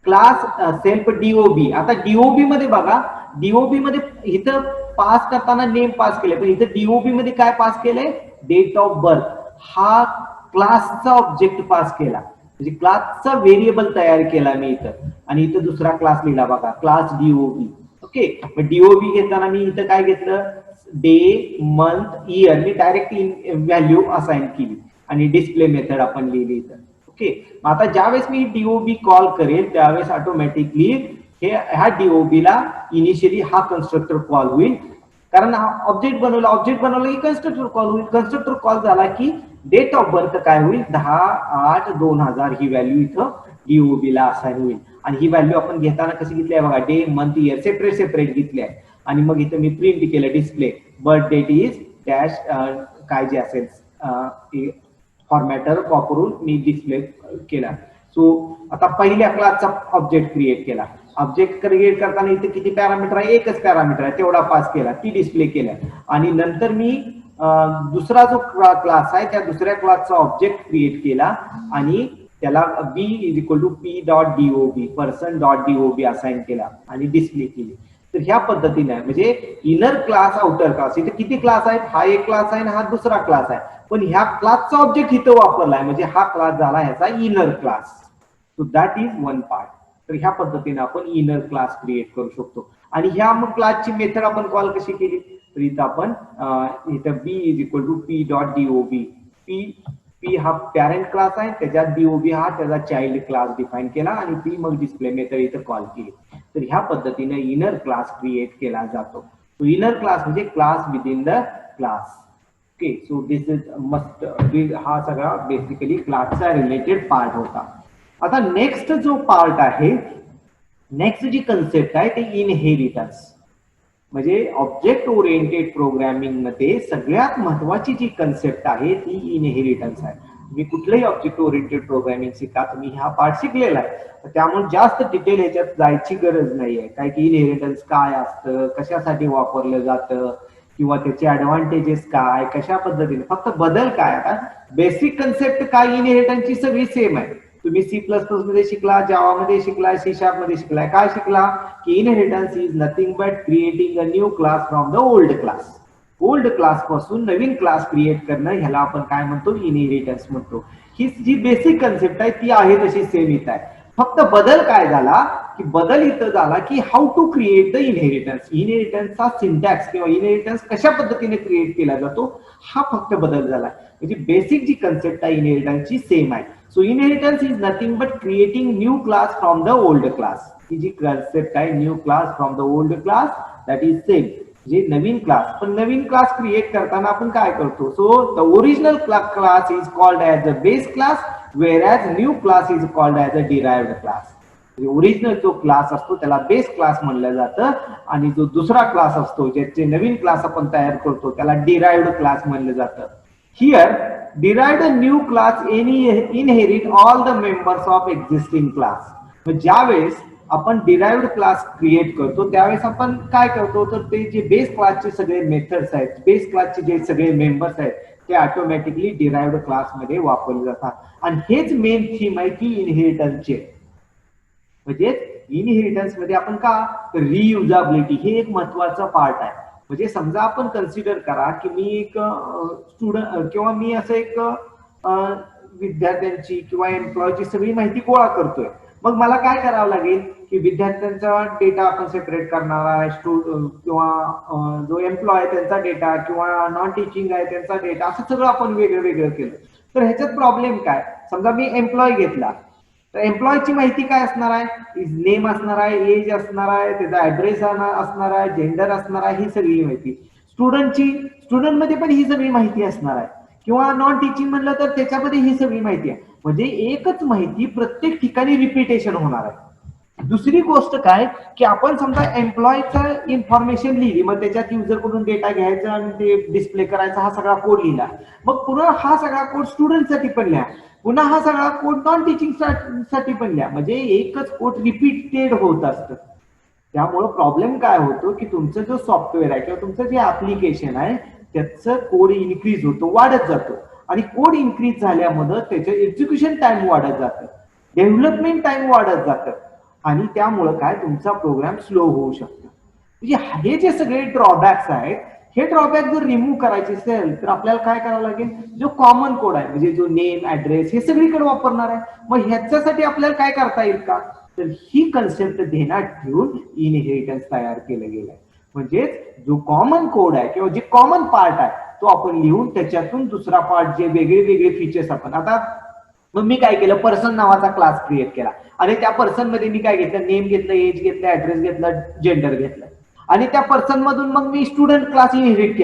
[SPEAKER 1] class self DOB. आता डीओबी मध्ये बघा, डीओबी मध्ये इथं पास करताना नेम पास केले, पण इथं डीओबी मध्ये काय पास केलंय, डेट ऑफ बर्थ. हा क्लासचा ऑब्जेक्ट पास केला, म्हणजे क्लासचा व्हेरिएबल तयार केला मी इथं. आणि इथं दुसरा क्लास लिहिला बघा, क्लास डीओबी. ओके, मग डीओबी घेताना मी इथं काय घेतलं, डे, मंथ, इयर मी डायरेक्ट व्हॅल्यू असाइन केली आणि डिस्प्ले मेथड आपण लिहिली इथं. ओके, आता ज्यावेळेस मी डीओबी कॉल करेल त्यावेळेस ऑटोमॅटिकली ह्या डीओबीला इनिशियली हा कन्स्ट्रक्टर कॉल होईल, कारण हा ऑब्जेक्ट बनवला की कन्स्ट्रक्टर कॉल होईल. कन्स्ट्रक्टर कॉल झाला की डेट ऑफ बर्थ काय होईल, 10/8/2000 ही व्हॅल्यू इथं डीओबी ला असाइन होईल. आणि ही व्हॅल्यू आपण घेताना कशी घेतली आहे बघा, डे, मंथ, इयर सेपरेट घेतली आहे. आणि मग इथं मी प्रिंट केलं display, birth date is dash काय जे असेल फॉर्मॅटर वापरून मी डिस्प्ले केला. सो आता पहिल्या क्लासचा ऑब्जेक्ट क्रिएट केला. ऑब्जेक्ट क्रिएट करताना इथे किती पॅरामीटर आहे, एकच पॅरामीटर आहे, तेवढा पास केला, ती डिस्प्ले केला. आणि नंतर मी दुसरा जो क्लास आहे त्या दुसऱ्या क्लासचा ऑब्जेक्ट क्रिएट केला आणि त्याला B is equal to P dot DOB, person dot DOB assign केला आणि डिस्प्ले केली. तर ह्या पद्धतीने म्हणजे इनर क्लास, आउटर क्लास. इथे किती क्लास आहेत, हा एक क्लास आहे आणि हा दुसरा क्लास आहे, पण ह्या क्लासचा ऑब्जेक्ट इथं वापरलाय म्हणजे हा क्लास झाला ह्याचा inner class. So that is one part. तर ह्या पद्धतीने आपण इनर क्लास क्रिएट करू शकतो. आणि ह्या मग क्लासची मेथड आपण कॉल कशी केली, तर इथं आपण इथं B is equal to P dot DOB. P हा पॅरेंट क्लास आहे, त्याच्यात डीओबी हा त्याचा चाइल्ड क्लास डिफाईन केला आणि पी मग डिस्प्ले मेथड इथं कॉल केली. तर ह्या पद्धतीने इनर क्लास क्रिएट केला जातो. तो इनर क्लास म्हणजे class within the class. Okay, so this is must, हा सगळा बेसिकली क्लासचा रिलेटेड पार्ट होता. आता नेक्स्ट जो पार्ट आहे, नेक्स्ट जी कन्सेप्ट आहे ते इनहेरिटन्स. म्हणजे ऑब्जेक्ट ओरिएंटेड प्रोग्रामिंग मध्ये सगळ्यात महत्वाची जी कन्सेप्ट आहे ती इनहेरिटन्स आहे. तुम्ही कुठलंही ऑब्जेक्ट ओरिएंटेड प्रोग्रामिंग शिका, तुम्ही हा पार्ट शिकलेला आहे, त्यामुळे जास्त डिटेल ह्याच्यात जायची गरज नाहीये. काय की इनहेरिटन्स काय असतं, कशासाठी वापरलं जातं, किंवा त्याचे ऍडव्हान्टेजेस काय, कशा पद्धतीने, फक्त बदल काय. आता बेसिक कन्सेप्ट काय इनहेरिटन्सची सगळी सेम आहे. तुम्ही C++ मध्ये शिकला, जावा मध्ये शिकलाय, C# मध्ये शिकलाय. काय शिकला की inheritance is nothing but creating a new class from the old class. Old class पासून नवीन क्लास क्रिएट करणं ह्याला आपण काय म्हणतो, इनहेरिटन्स म्हणतो. ही जी बेसिक कन्सेप्ट आहे ती आहे तशी सेम इथं आहे. फक्त बदल काय झाला की बदल इथं झाला की how to create the inheritance. इनहेरिटन्सचा सिंटॅक्स किंवा इनहेरिटन्स कशा पद्धतीने क्रिएट केला जातो हा फक्त बदल झाला. म्हणजे बेसिक जी कन्सेप्ट आहे इनहेरिटन्सची सेम आहे. So inheritance is nothing but creating new class from the old class. ही जी कन्सेप्ट आहे new class from the old class, that is same. जे नवीन क्लास, पण नवीन क्लास क्रिएट करताना आपण काय करतो, so the original class is called as a base class, whereas new class is called as a derived class. Original जो class असतो त्याला बेस क्लास म्हणलं जातं आणि जो दुसरा क्लास असतो ज्याचे नवीन क्लास आपण तयार करतो त्याला डिराइव्ड क्लास म्हणलं जातं. Here derived a new class inherit all the members of existing class. ज्यावेळेस आपण डिराइव्ड क्लास क्रिएट करतो त्यावेळेस आपण काय करतो, तर ते जे बेस क्लासचे सगळे मेथड्स आहेत, बेस क्लासचे जे सगळे मेंबर्स आहेत ते ऑटोमॅटिकली डिराइव्ड क्लास मध्ये वापरले जातात. आणि हेच मेन थीम आहे की इनहेरिटन्सचे. म्हणजे इनहेरिटन्स मध्ये आपण का रियुजाबिलिटी हे एक महत्वाचा पार्ट आहे. म्हणजे समजा आपण कन्सिडर करा की मी एक स्टुडंट किंवा मी असं एक विद्यार्थ्यांची किंवा एम्प्लॉयची सगळी माहिती गोळा करतोय. मग मला काय करावं लागेल की विद्यार्थ्यांचा डेटा आपण सेपरेट करणार आहे, किंवा जो एम्प्लॉय आहे त्यांचा डेटा किंवा नॉन टीचिंग आहे त्यांचा डेटा, असं सगळं आपण वेगळं वेगळं केलं. तर ह्याच्यात प्रॉब्लेम काय, समजा मी एम्प्लॉय घेतला तर एम्प्लॉयची माहिती काय असणार आहे, नेम असणार आहे, एज असणार आहे, त्याचा ऍड्रेस असणार आहे, जेंडर असणार आहे, ही सगळी माहिती. स्टुडंट मध्ये पण ही सगळी माहिती असणार आहे, किंवा नॉन टीचिंग म्हणलं तर त्याच्यामध्ये ही सगळी माहिती आहे. म्हणजे एकच माहिती प्रत्येक ठिकाणी रिपिटेशन होणार आहे. दुसरी गोष्ट काय की आपण समजा एम्प्लॉयचं इन्फॉर्मेशन लिहिली, मग त्याच्यात युजर कडून डेटा घ्यायचा आणि ते डिस्प्ले करायचा, हा सगळा कोड लिहिला. मग पुन्हा हा सगळा कोड स्टुडंटसाठी पण लिहा, पुन्हा हा सगळा कोड नॉन टीचिंग साठी पण लिहा. म्हणजे एकच कोड रिपीटेड होत असतं. त्यामुळं प्रॉब्लेम काय होतो की तुमचं जो सॉफ्टवेअर आहे किंवा तुमचं जे ऍप्लिकेशन आहे त्याचं कोड इन्क्रीज होतो, वाढत जातो. आणि कोड इन्क्रीज झाल्यामुळे त्याचं एक्झिक्युशन टाइम वाढत जातं, डेव्हलपमेंट टाइम वाढत जातं, आणि त्यामुळं काय तुमचा प्रोग्राम स्लो होऊ शकतो. म्हणजे हे जे सगळे ड्रॉबॅक्स आहेत, हे ड्रॉबॅक जर रिमूव्ह करायचे असेल तर आपल्याला काय करावं लागेल, जो कॉमन कोड आहे म्हणजे जो नेम ऍड्रेस हे सगळीकडे वापरणार आहे. मग ह्याच्यासाठी आपल्याला काय करता येईल का, तर ही कन्सेप्ट ध्यानात ठेवून इनहेरिटन्स तयार केलं गेलं आहे. म्हणजेच जो कॉमन कोड आहे किंवा जे कॉमन पार्ट आहे तो आपण लिहून त्याच्यातून दुसरा पार्ट जे वेगळे वेगळे फीचर्स आपण, आता मग मी काय केलं, पर्सन नावाचा क्लास क्रिएट केला आणि त्या पर्सन मध्ये मी काय घेतलं, नेम घेतलं, एज घेतलं, ऍड्रेस घेतलं, जेंडर घेतलं, आणि त्या पर्सन मधून मग मी स्टुडंट क्लास इनहेरिट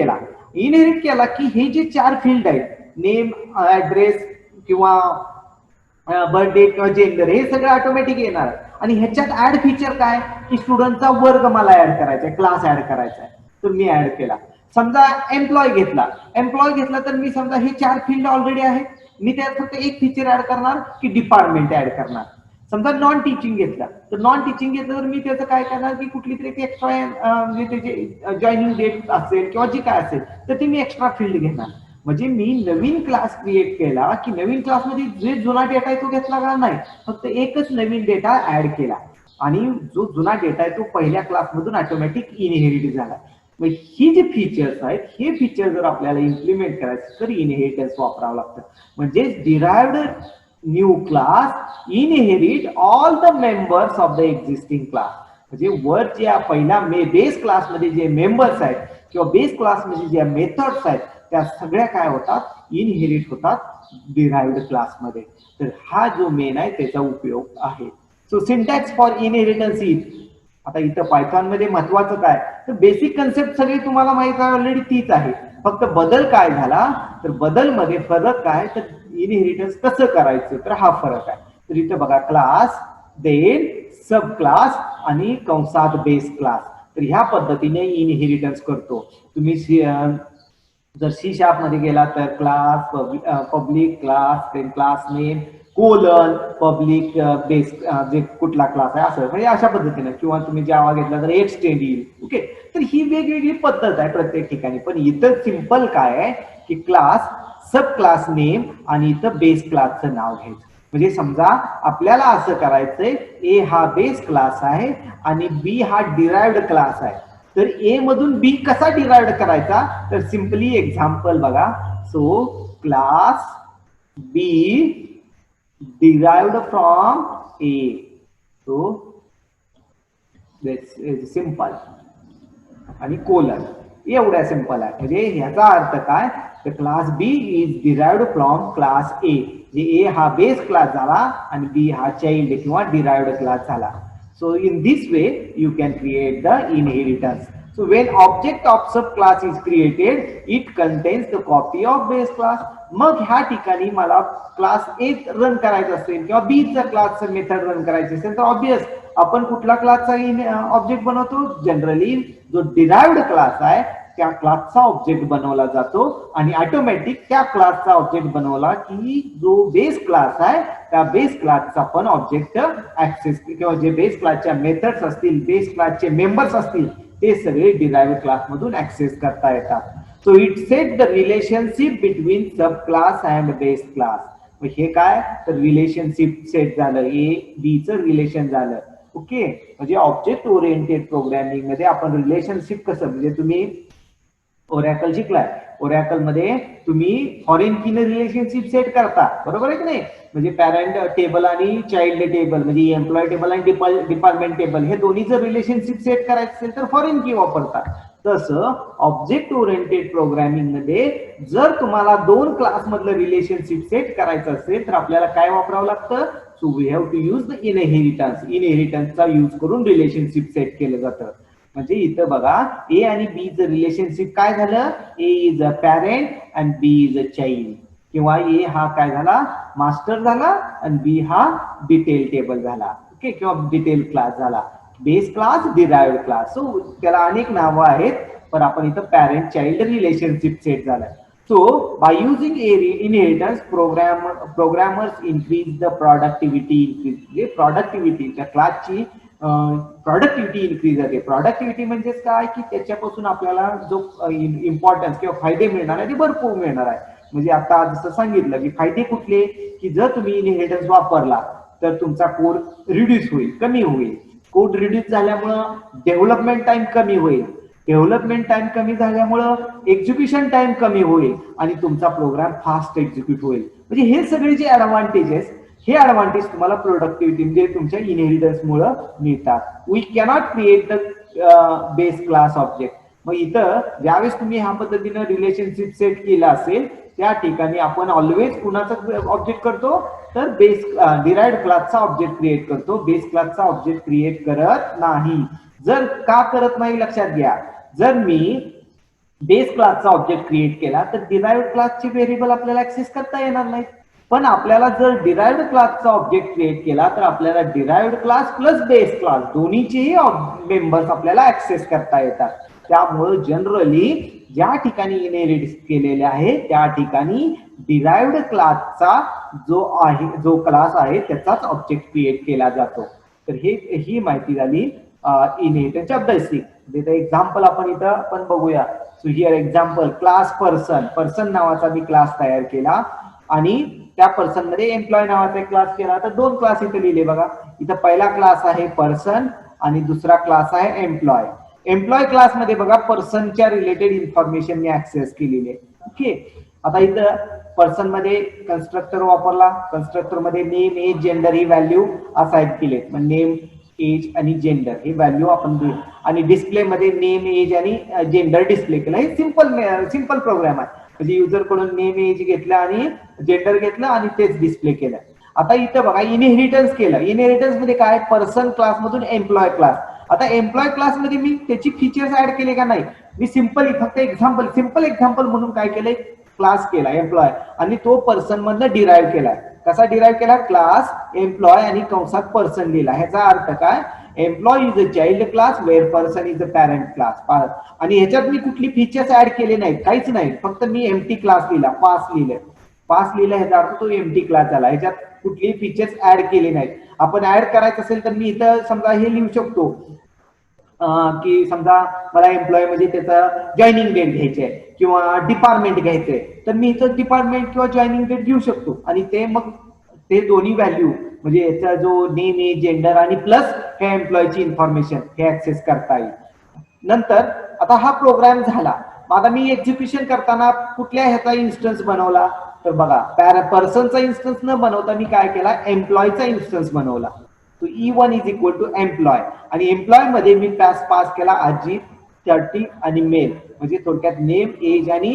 [SPEAKER 1] केला की हे जे 4 फील्ड आहेत, नेम, ऍड्रेस किंवा बर्थडे किंवा जेंडर, हे सगळं ऑटोमॅटिक येणार. आणि ह्याच्यात ऍड फीचर काय की स्टुडंटचा वर्ग मला ऍड करायचा आहे, क्लास ऍड करायचा आहे, तर मी ऍड केला. समजा एम्प्लॉय घेतला तर मी समजा हे 4 फील्ड ऑलरेडी आहेत, मी त्यात फक्त एक फीचर ऍड करणार की डिपार्टमेंट ऍड करणार. समजा नॉन टीचिंग घेतला तर मी त्याचं काय करणार की कुठली तरी एक्स्ट्रा म्हणजे त्याचे जॉईनिंग डेट असेल किंवा जे काय असेल तर ते मी एक्स्ट्रा फील्ड घेणार. म्हणजे मी नवीन क्लास क्रिएट केला की नवीन क्लासमध्ये जे जुना डेटा आहे तो घेतला का नाही, फक्त एकच नवीन डेटा ऍड केला आणि जो जुना डेटा आहे तो पहिल्या क्लासमधून ऑटोमॅटिक इनहेरिट झाला. मग ही जे फीचर्स आहेत हे फीचर जर आपल्याला इम्प्लिमेंट करायचं तर इनहेरिटन्स वापरावं लागतं. म्हणजे derived new class inherit all the members of the existing class. म्हणजे वर ज्या पहिल्या बेस क्लासमध्ये जे मेंबर्स आहेत किंवा बेस क्लासमध्ये ज्या मेथड्स आहेत त्या सगळ्या काय होतात, इनहेरिट होतात डिराइव्ड क्लासमध्ये. तर हा जो मेन आहे त्याचा उपयोग आहे. So syntax for inheritance is, आता इथं पायथॉन मध्ये महत्वाचं काय तर बेसिक कन्सेप्ट सगळी तुम्हाला माहित आहे ऑलरेडी, तीच आहे. फक्त बदल काय झाला तर बदल मध्ये फरक काय तर इनहेरिटन्स कसं करायचं तर हा फरक आहे. तर इथं बघा, क्लास, देन सब क्लास आणि कंसात बेस क्लास. तर ह्या पद्धतीने इनहेरिटन्स करतो. तुम्ही जर C# मध्ये गेला तर class, public class, then class name, colon, public base जे कुठला क्लास आहे असं, म्हणजे अशा पद्धतीने. किंवा तुम्ही जावा घेतला तर एक्सटेंड येईल. ओके, तर ही वेगवेगळी पद्धत आहे प्रत्येक ठिकाणी. पण इथं सिंपल काय आहे की क्लास, सब क्लास नेम आणि इथं बेस क्लासचं नाव घ्यायचं. म्हणजे समजा आपल्याला असं करायचंय, ए हा बेस क्लास आहे आणि बी हा डिराइव्ड क्लास आहे. तर ए मधून बी कसा डिराइव्ड करायचा तर सिंपली एक्झाम्पल बघा. So class B derived from A. So that's simple. आणि कोलन, एवढ्या सिंपल आहे. म्हणजे ह्याचा अर्थ काय तर class B is derived from class A. जे ए हा बेस क्लास झाला आणि बी हा चाइल्ड किंवा डिराइव्ड क्लास झाला. So in this way you can create the inheritance. So when object of subclass is created, it contains the copy of base class. मग ह्या ठिकाणी मला क्लास ए रन करायचा असेल किंवा बी चा क्लास मेथड रन करायची असेल तर ऑब्वियस आपण कुठला क्लासचा ऑब्जेक्ट बनवतो, जनरली जो डिराइव्ड क्लास आहे त्या क्लासचा ऑब्जेक्ट बनवला जातो आणि ऑटोमॅटिक त्या क्लासचा ऑब्जेक्ट बनवला की जो बेस क्लास आहे त्या बेस क्लासचा पण ऑब्जेक्ट ऍक्सेस किंवा जे बेस क्लासच्या मेथड्स असतील, बेस क्लासचे मेंबर्स असतील ते सगळे डिराइव्ड क्लास मधून ऍक्सेस करता येतात. So it set the relationship between sub class and base class. हे काय तर रिलेशनशिप सेट झालं, ए बी चं रिलेशन झालं. ओके, म्हणजे ऑब्जेक्ट ओरिएंटेड प्रोग्रामिंग मध्ये आपण रिलेशनशिप कसं, म्हणजे तुम्ही ओरॅकल शिकलाय, ओरॅकल मध्ये तुम्ही फॉरेन कीने रिलेशनशिप सेट करता, बरोबर आहे की नाही? म्हणजे पॅरेंट टेबल आणि चाइल्ड टेबल, म्हणजे एम्प्लॉय टेबल आणि डिपार्टमेंट टेबल, हे दोन्ही जर रिलेशनशिप सेट करायचं असेल तर फॉरेन की वापरता. तसं ऑब्जेक्ट ओरिएंटेड प्रोग्रामिंग मध्ये जर तुम्हाला दोन क्लास मधलं रिलेशनशिप सेट करायचं असेल तर आपल्याला काय वापरावं लागतं? So we have to use the inheritance. इनहेरिटन्सचा यूज करून रिलेशनशिप सेट केलं जातं. म्हणजे इथं बघा, ए आणि बी चं रिलेशनशिप काय झालं? A is a parent and B is a child. किंवा ए हा काय झाला? मास्टर झाला आणि बी हा डिटेल टेबल झाला. ओके, किंवा डिटेल क्लास झाला. Base class, derived class. So त्याला अनेक नावं आहेत, पण आपण इथं पॅरेंट चाइल्ड रिलेशनशिप सेट झालाय. So by using inheritance, programmers increase the productivity. Productivity त्या क्लासची प्रोडक्टिव्हिटी इन्क्रीज होते. प्रोडक्टिव्हिटी म्हणजेच काय, की त्याच्यापासून आपल्याला जो इम्पॉर्टन्स किंवा फायदे मिळणार आहे ते भरपूर मिळणार आहे. म्हणजे आता जसं सांगितलं की फायदे कुठले, की जर तुम्ही इनहेरिटन्स वापरला तर तुमचा कोड रिड्यूस होईल, कमी होईल. कोड रिड्यूस झाल्यामुळं डेव्हलपमेंट टाइम कमी होईल. डेव्हलपमेंट टाइम कमी झाल्यामुळं एक्झिक्युशन टाइम कमी होईल आणि तुमचा प्रोग्राम फास्ट एक्झिक्यूट होईल. म्हणजे हे सगळे जे ऍडव्हान्टेजेस, हे ऍडव्हान्टेज तुम्हाला प्रोडक्टिव्हिटी म्हणजे तुमच्या इनहेरिटन्स मुळे मिळतात. We cannot create the base class object. मग इथं ज्यावेळेस तुम्ही ह्या पद्धतीनं रिलेशनशिप सेट केला असेल त्या ठिकाणी आपण ऑलवेज कुणाचा ऑब्जेक्ट करतो? तर बेस डिराइव्ड क्लासचा ऑब्जेक्ट क्रिएट करतो, बेस क्लासचा ऑब्जेक्ट क्रिएट करत नाही. जर का करत नाही लक्षात घ्या, जर मी बेस क्लासचा ऑब्जेक्ट क्रिएट केला तर डिराइव्ड क्लासचे व्हेरिएबल आपल्याला ऍक्सेस करता येणार नाही. पण आपल्याला जर डिराइव्ड क्लासचा ऑब्जेक्ट क्रिएट केला तर आपल्याला derived class plus base class दोन्हीचेही मेंबर्स आपल्याला ऍक्सेस करता येतात. त्यामुळे जनरली ज्या ठिकाणी इनहेरिट केलेले आहे त्या ठिकाणी डिराइव्ड क्लासचा जो क्लास आहे त्याचाच ऑब्जेक्ट क्रिएट केला जातो. तर ही माहिती झाली इनहेरिटन्सच्या बेसिक. एक्झाम्पल आपण इथं आपण बघूया. So here example, class person. Person नावाचा मी क्लास तयार केला आणि त्या पर्सन मध्ये एम्प्लॉय नावाचा एक क्लास केला. तर दोन क्लास इथे लिहिले बघा. इथं पहिला क्लास आहे पर्सन आणि दुसरा क्लास आहे एम्प्लॉय. एम्प्लॉय क्लास मध्ये बघा पर्सनच्या रिलेटेड इन्फॉर्मेशन मी ऍक्सेस केलेली आहे. ओके, आता इथं पर्सन मध्ये कन्स्ट्रक्टर वापरला. कन्स्ट्रक्टर मध्ये नेम, एज, जेंडर ही व्हॅल्यू असाइन केले. नेम, एज आणि जेंडर हे व्हॅल्यू आपण देऊ आणि डिस्प्ले मध्ये नेम, एज आणि जेंडर डिस्प्ले केलं. हे सिंपल प्रोग्राम आहे. म्हणजे युजर कडून नेम, एज घेतलं आणि जेंडर घेतलं आणि तेच डिस्प्ले केलं. आता इथं बघा इनहेरिटन्स केलं. इनहेरिटन्स मध्ये काय, पर्सन क्लास मधून एम्प्लॉय क्लास. आता एम्प्लॉय क्लास मध्ये मी त्याची फीचर्स ऍड केले का नाही? मी फक्त सिंपल एक्झाम्पल म्हणून काय केलंय, क्लास केला एम्प्लॉय आणि तो पर्सन मधनं डिराइव्ह केलाय. कसा डिराइव्ह केला? क्लास एम्प्लॉय आणि कंसात पर्सन लिहिला. ह्याचा अर्थ काय, employ is a child class where person is a parent class. आणि ह्याच्यात मी कुठली फीचर्स ऍड केले नाहीत, काहीच नाही. फक्त मी एम्प्टी क्लास लिहिला, पास लिहिलं. ह्याचा अर्थ तो एम्प्टी क्लास झाला. ह्याच्यात कुठलीही फीचर्स ऍड केले नाहीत. आपण ऍड करायचं असेल तर मी इथं समजा हे लिहू शकतो की समजा मला एम्प्लॉय म्हणजे त्याचा जॉईनिंग डेट घ्यायची आहे किंवा डिपार्टमेंट घ्यायचंय, तर मी इथं डिपार्टमेंट किंवा जॉईनिंग डेट घेऊ शकतो आणि ते मग ते दोन्ही व्हॅल्यू म्हणजे याचा जो नेम, एज, जेंडर आणि प्लस ह्या एम्प्लॉयची इन्फॉर्मेशन हे ऍक्सेस करता येईल. नंतर आता हा प्रोग्राम झाला. आता मी एक्झिक्युशन करताना कुठल्या ह्याचा इन्स्टन्स बनवला? तर बघा, पर्सनचा इन्स्टन्स न बनवता मी काय केला, एम्प्लॉयचा इन्स्टन्स बनवला. तो E1 is equal to employ आणि एम्प्लॉय मध्ये मी पास केला अजित, 30 आणि मेल, म्हणजे थोडक्यात नेम, एज आणि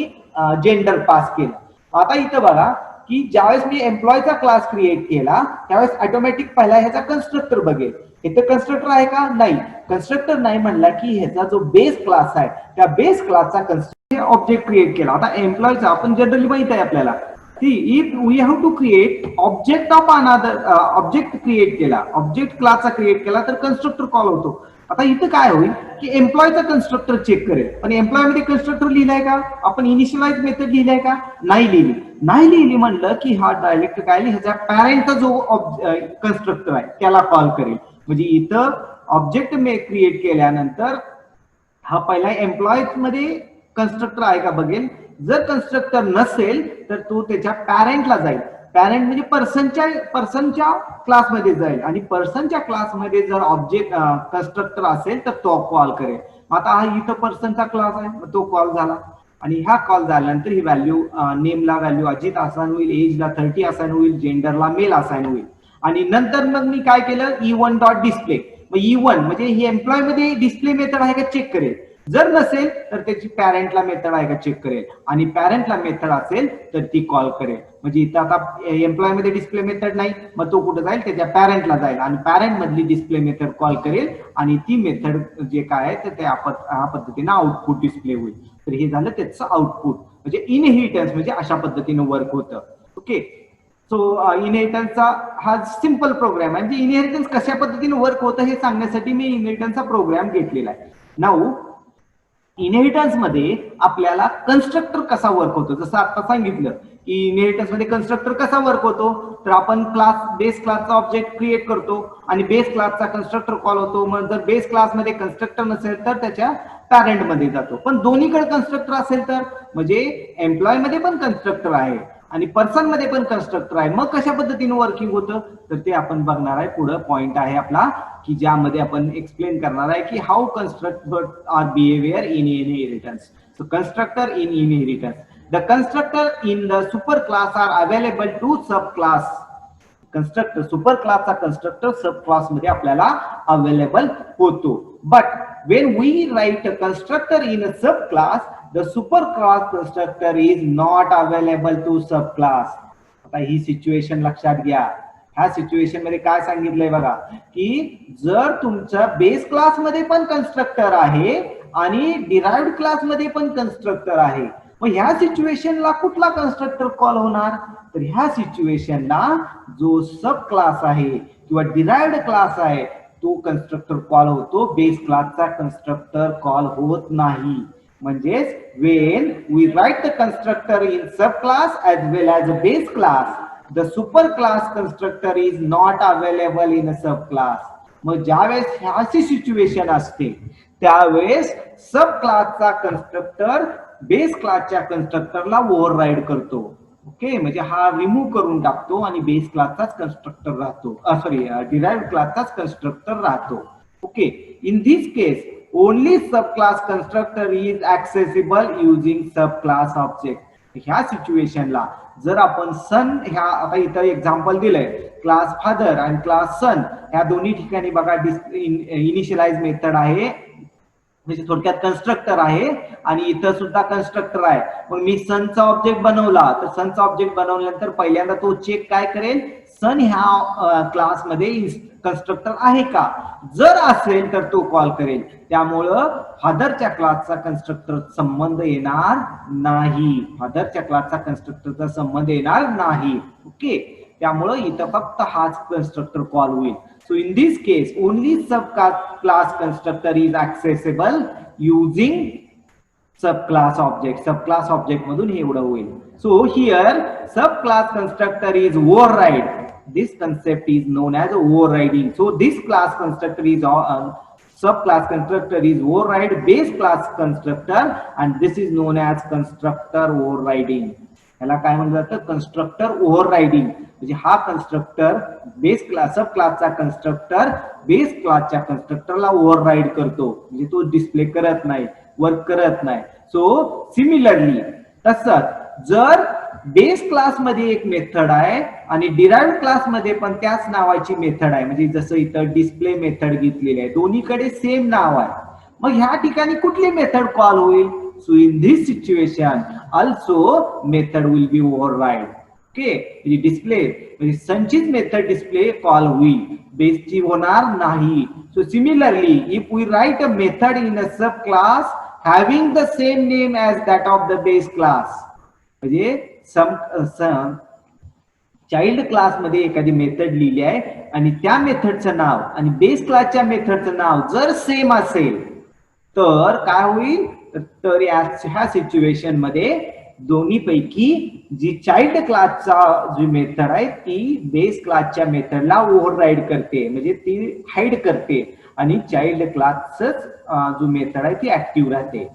[SPEAKER 1] जेंडर पास केलं. आता इथं बघा की ज्यावेळेस मी एम्प्लॉयचा क्लास क्रिएट केला त्यावेळेस ऑटोमॅटिक पहिला ह्याचा कन्स्ट्रक्टर बघेल. इथं कन्स्ट्रक्टर आहे का? नाही. कन्स्ट्रक्टर नाही म्हणला की ह्याचा जो बेस क्लास आहे त्या बेस क्लासचा कन्स्ट्रक्टर ऑब्जेक्ट क्रिएट केला. आता एम्प्लॉयचा आपण जनरली माहित आहे आपल्याला, if we have to create object of another object create केला, ऑब्जेक्ट क्लासचा क्रिएट केला तर कन्स्ट्रक्टर कॉल होतो. आता इथं काय होईल की एम्प्लॉयचा कन्स्ट्रक्टर चेक करेल, पण एम्प्लॉय मध्ये कन्स्ट्रक्टर लिहिलाय का? आपण इनिशियलाइज मेथड लिहिलाय का? नाही लिहिली म्हणलं की हा डायरेक्ट काय ह्याचा पॅरेंटचा जो कन्स्ट्रक्टर आहे त्याला कॉल करेल. म्हणजे इथं ऑब्जेक्ट क्रिएट केल्यानंतर हा पहिला एम्प्लॉय मध्ये कन्स्ट्रक्टर आहे का बघेल. जर कन्स्ट्रक्टर नसेल तर तो त्याच्या पॅरेंटला जाईल. पॅरेंट म्हणजे पर्सनच्या क्लासमध्ये जाईल आणि पर्सनच्या क्लासमध्ये जर ऑब्जेक्ट कन्स्ट्रक्टर असेल तर तो कॉल करेल. आता हा इथं पर्सनचा क्लास आहे, मग तो कॉल झाला आणि ह्या कॉल झाल्यानंतर ही व्हॅल्यू नेमला व्हॅल्यू अजित असाइन होईल, एजला 30 असाइन होईल, जेंडरला मेल असाइन होईल. आणि नंतर मग मी काय केलं, E1 डॉट डिस्प्ले. मग E1 म्हणजे ही एम्प्लॉय मध्ये डिस्प्ले मेथड आहे का चेक करेल. जर नसेल तर त्याची पॅरेंटला मेथड आहे का चेक करेल आणि पॅरेंटला मेथड असेल तर ती कॉल करेल. म्हणजे इथं आता एम्प्लॉय मध्ये डिस्प्ले मेथड नाही, मग तो कुठे जाईल, त्याच्या पॅरेंटला जाईल आणि पॅरेंट मधली डिस्प्ले मेथड कॉल करेल आणि ती मेथड जे काय आहे तर त्या पद्धतीने आउटपुट डिस्प्ले होईल. तर हे झालं त्याचं आउटपुट. म्हणजे इनहेरिटन्स म्हणजे अशा पद्धतीने वर्क होतं. ओके, सो इनहेरिटन्सचा हा सिंपल प्रोग्राम आहे. म्हणजे इनहेरिटन्स कशा पद्धतीने वर्क होतं हे सांगण्यासाठी मी इनहेरिटन्सचा प्रोग्राम घेतलेला आहे. नाऊ इनहेरिटन्स मध्ये आपल्याला कन्स्ट्रक्टर कसा वर्क होतो, जसं आता सांगितलं की इनहेरिटन्स मध्ये कन्स्ट्रक्टर कसा वर्क होतो, तर आपण बेस क्लासचा ऑब्जेक्ट क्रिएट करतो आणि बेस क्लासचा कन्स्ट्रक्टर कॉल होतो. मग जर बेस क्लासमध्ये कन्स्ट्रक्टर नसेल तर त्याच्या पॅरेंट मध्ये जातो. पण दोन्हीकडे कन्स्ट्रक्टर असेल तर म्हणजे एम्प्लॉय मध्ये पण कन्स्ट्रक्टर आहे आणि पर्सन मध्ये पण कन्स्ट्रक्टर आहे, मग कशा पद्धतीने वर्किंग होतं तर ते आपण बघणार आहे. पुढे पॉइंट आहे आपला की ज्यामध्ये आपण एक्सप्लेन करणार आहे की how constructor are behaviour in inheritance. So constructor in inheritance, the constructor in the super class are available to sub class. Constructor super क्लासचा कन्स्ट्रक्टर सब क्लास मध्ये आपल्याला अवेलेबल होतो. But when we write a constructor in a subclass, the superclass constructor is not available to subclass. आता ही situation लक्षात घ्या. ह्या situation मध्ये काय सांगितलंय बघा की जर तुमच्या बेस क्लास मध्ये पण कन्स्ट्रक्टर आहे आणि डिराइव्ड क्लास मध्ये पण कन्स्ट्रक्टर आहे, मग ह्या सिच्युएशनला कुठला कन्स्ट्रक्टर कॉल होणार, तर ह्या सिच्युएशनला जो सब क्लास आहे किंवा डिराइव्ड क्लास आहे तो कन्स्ट्रक्टर कॉल होतो, बेस क्लासचा कन्स्ट्रक्टर कॉल होत नाही. म्हणजेच when we write the constructor in subclass as well as a base class, the superclass constructor is not available in a subclass. मग ज्यावेळेस ह्याची सिच्युएशन असते त्यावेळेस सब क्लासचा कन्स्ट्रक्टर बेस क्लासच्या कन्स्ट्रक्टरला ओव्हरराईड करतो. ओके, म्हणजे हा रिमूव्ह करून टाकतो आणि बेस क्लासचाच कन्स्ट्रक्टर राहतो, सॉरी डिराइव्ड क्लासचाच कन्स्ट्रक्टर राहतो. Okay, in this case only sub class constructor is accessible using sub class object. ह्या सिच्युएशनला जर आपण सन, ह्या आता इथं एक्झाम्पल दिलंय, क्लास फादर आणि क्लास सन ह्या दोन्ही ठिकाणी बघा इनिशियलाइज मेथड आहे, म्हणजे थोडक्यात कन्स्ट्रक्टर आहे आणि इथं सुद्धा कन्स्ट्रक्टर आहे. मग मी सनचा ऑब्जेक्ट बनवला तर सनचा ऑब्जेक्ट बनवल्यानंतर पहिल्यांदा तो चेक काय करेल, सन ह्या क्लासमध्ये कन्स्ट्रक्टर आहे का, जर असेल तर तो कॉल करेल. त्यामुळं फादरच्या क्लासचा कन्स्ट्रक्टर संबंध येणार नाही, फादरच्या क्लासचा कन्स्ट्रक्टरचा संबंध येणार नाही. ओके, त्यामुळं इथं फक्त हाच कन्स्ट्रक्टर कॉल होईल. So in this case only subclass constructor is accessible using subclass object. Subclass object मधून हे एवढं होईल. So here subclass constructor is override. This concept is known as overriding. So this class constructor is subclass constructor is override base class constructor and this is known as constructor overriding. याला काय म्हणलं जातं, constructor overriding. म्हणजे हा constructor base class सब क्लासचा constructor base क्लासच्या कन्स्ट्रक्टरला override करतो, म्हणजे तो डिस्प्ले करत नाही, वर्क करत नाही. सो सिमिलरली तसंच जर बेस क्लासमध्ये एक मेथड आहे आणि डिराइव्ड क्लासमध्ये पण त्याच नावाची मेथड आहे, म्हणजे जसं इथं डिस्प्ले मेथड घेतलेली आहे, दोन्हीकडे सेम नाव आहे, मग ह्या ठिकाणी कुठली मेथड कॉल होईल. So in this situation also method will be override. Okay, display म्हणजे संचित मेथड डिस्प्ले कॉल होईल, बेसची होणार नाही. So similarly if we write a method in a subclass having the same name as that of the base class, म्हणजे child class मध्ये एखादी method लिहिली आहे आणि त्या मेथडचं नाव आणि बेस क्लासच्या मेथडचं नाव जर सेम असेल तर काय होईल, तर ह्या सिच्युएशन मध्ये दोन्ही पैकी जी चाइल्ड क्लासचा जी मेथड आहे ती बेस क्लासच्या मेथडला ओव्हरराईड करते, म्हणजे ती हाईड करते आणि चाइल्ड क्लासच जो मेथड आहे ती ऍक्टिव्ह राहते.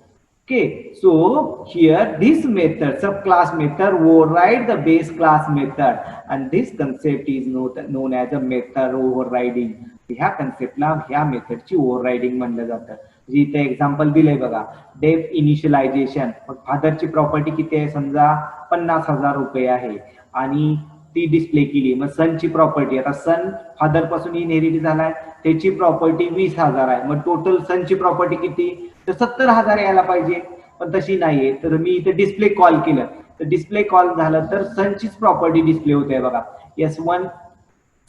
[SPEAKER 1] Okay, so here this method, subclass method, override the base class method, and this concept is known as a method overriding. ह्या कन्सेप्टला ह्या मेथडची ओव्हररायडिंग म्हणलं जातं. जे इथे एक्झाम्पल दिलंय बघा, डेफ इनिशियलायझेशन. मग फादरची प्रॉपर्टी किती आहे, समजा 50,000 रुपये आहे आणि ती डिस्प्ले केली. मग सनची प्रॉपर्टी, आता सन फादर पासून इनहेरिट झालाय, त्याची प्रॉपर्टी 20,000 आहे. मग टोटल सनची प्रॉपर्टी किती, तर 70,000 यायला पाहिजे. पण तशी नाहीये, तर मी इथे डिस्प्ले कॉल केलं, तर डिस्प्ले कॉल झालं तर सनचीच प्रॉपर्टी डिस्प्ले होते बघा, S1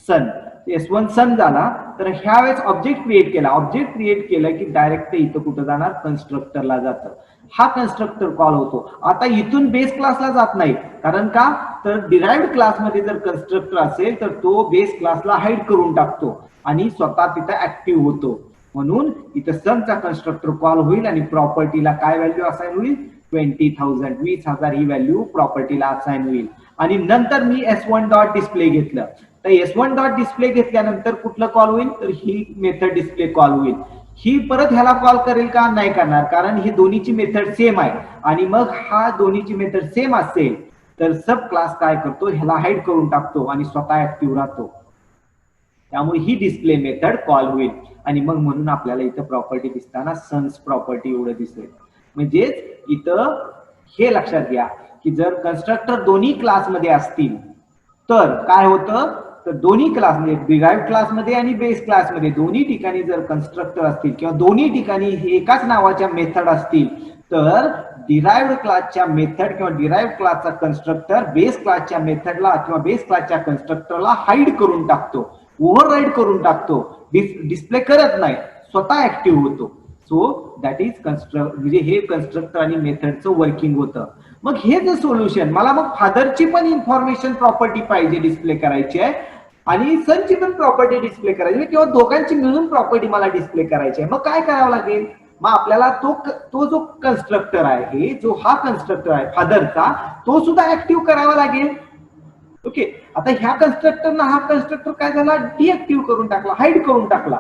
[SPEAKER 1] सन. S1 सन झाला, तर ह्या वेळेस ऑब्जेक्ट क्रिएट केला. ऑब्जेक्ट क्रिएट केलं की डायरेक्ट इथं कुठं जाणार, कन्स्ट्रक्टरला जातं. हा कन्स्ट्रक्टर कॉल होतो. आता इथून बेस क्लासला जात नाही, कारण का, तर डिराइव्ड क्लासमध्ये जर कन्स्ट्रक्टर असेल तर तो बेस क्लासला हाईड करून टाकतो आणि स्वतः तिथं ऍक्टिव्ह होतो. म्हणून इथं सनचा कन्स्ट्रक्टर कॉल होईल आणि प्रॉपर्टीला काय व्हॅल्यू असाइन होईल, 20,000, 20,000 ही व्हॅल्यू प्रॉपर्टीला असाइन होईल. आणि नंतर मी S1 डॉट डिस्प्ले घेतलं, तर S1 डॉट डिस्प्ले घेतल्यानंतर कुठलं कॉल होईल, तर ही मेथड डिस्प्ले कॉल होईल. ही परत ह्याला कॉल करेल का, नाही करणार, कारण ही दोन्हीची मेथड सेम आहे. आणि मग हा दोन्हीची मेथड सेम असेल तर सब क्लास काय करतो, ह्याला हाईड करून टाकतो आणि स्वतः ऍक्टिव्ह राहतो. त्यामुळे ही डिस्प्ले मेथड कॉल होईल. आणि मग म्हणून आपल्याला इथं प्रॉपर्टी दिसताना सन्स प्रॉपर्टी एवढं दिसेल. म्हणजेच इथं हे लक्षात घ्या की जर कन्स्ट्रक्टर दोन्ही क्लासमध्ये असतील तर काय होतं, तर दोन्ही क्लासमध्ये, डिराइव्ड क्लासमध्ये आणि बेस क्लासमध्ये दोन्ही ठिकाणी जर कन्स्ट्रक्टर असतील किंवा दोन्ही ठिकाणी एकाच नावाच्या मेथड असतील, तर डिराइव्ड क्लासच्या मेथड किंवा डिराइव्ड क्लासचा कन्स्ट्रक्टर बेस क्लासच्या मेथडला किंवा बेस क्लासच्या कन्स्ट्रक्टरला हाईड करून टाकतो, ओव्हरराईड करून टाकतो, डिस्प्ले करत नाही, स्वतः ऍक्टिव्ह होतो. सो दॅट इज म्हणजे हे कन्स्ट्रक्टर आणि मेथडचं वर्किंग होतं. मग हे जे सोल्युशन, मला मग फादरची पण इन्फॉर्मेशन प्रॉपर्टी पाहिजे डिस्प्ले करायची आहे आणि सनची पण प्रॉपर्टी डिस्प्ले करायची किंवा दोघांची मिळून प्रॉपर्टी मला डिस्प्ले करायची आहे. मग काय करावं लागेल, मग आपल्याला तो जो कन्स्ट्रक्टर आहे, जो हा कन्स्ट्रक्टर आहे फादरचा, तो सुद्धा ऍक्टिव्ह करावा लागेल. ओके, आता ह्या कन्स्ट्रक्टरना हा कन्स्ट्रक्टर काय झाला, डिएक्टिव्ह करून टाकला, हाईड करून टाकला.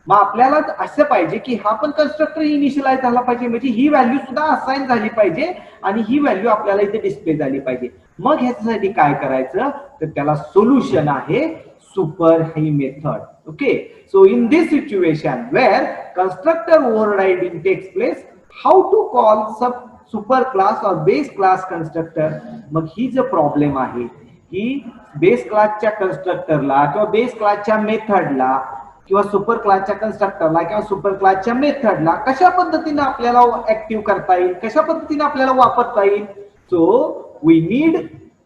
[SPEAKER 1] मग आपल्याला असं पाहिजे की हा पण कन्स्ट्रक्टर इनिशियलाइज झाला पाहिजे, म्हणजे ही व्हॅल्यू सुद्धा असाइन झाली पाहिजे आणि ही व्हॅल्यू आपल्याला इथे डिस्प्ले झाली पाहिजे. मग ह्याच्यासाठी काय करायचं, तर त्याला सोल्युशन आहे सुपर ही method. Okay, so in this situation where constructor overriding takes place, how to call sub super class और बेस क्लास कन्स्ट्रक्टर. मग ही जो प्रॉब्लेम आहे की बेस क्लासच्या कन्स्ट्रक्टरला किंवा बेस क्लासच्या मेथडला किंवा सुपर क्लासच्या कन्स्ट्रक्टरला किंवा सुपर क्लासच्या मेथडला कशा पद्धतीने आपल्याला ऍक्टिव्ह करता येईल, कशा पद्धतीने आपल्याला वापरता येईल. So we need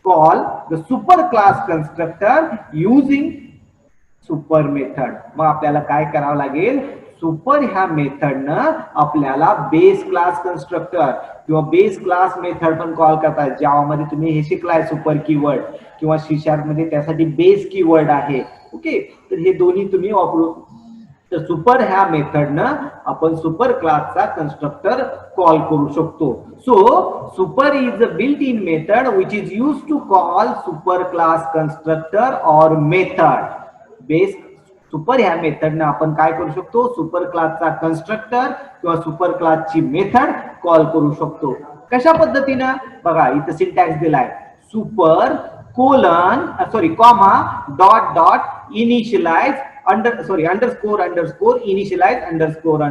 [SPEAKER 1] call the super class constructor using super method. मग आपल्याला काय करावं लागेल, सुपर ह्या मेथडनं आपल्याला बेस क्लास कन्स्ट्रक्टर किंवा बेस क्लास मेथड पण कॉल करतात. जावामध्ये तुम्ही हे शिकलाय सुपर कीवर्ड, किंवा C# मध्ये त्यासाठी बेस कीवर्ड आहे. ओके, तर हे दोन्ही तुम्ही वापरू. तर सुपर ह्या मेथडनं आपण सुपर क्लासचा कन्स्ट्रक्टर कॉल करू शकतो. So super is a built in method which is use to call super class constructor or method. Base super ह्या मेथडनं आपण काय करू शकतो, सुपर क्लासचा कन्स्ट्रक्टर किंवा सुपर क्लासची मेथड कॉल करू शकतो. कशा पद्धतीनं, बघा इथं सिंटॅक्स दिलाय, super comma dot dot initialize underscore initialize underscore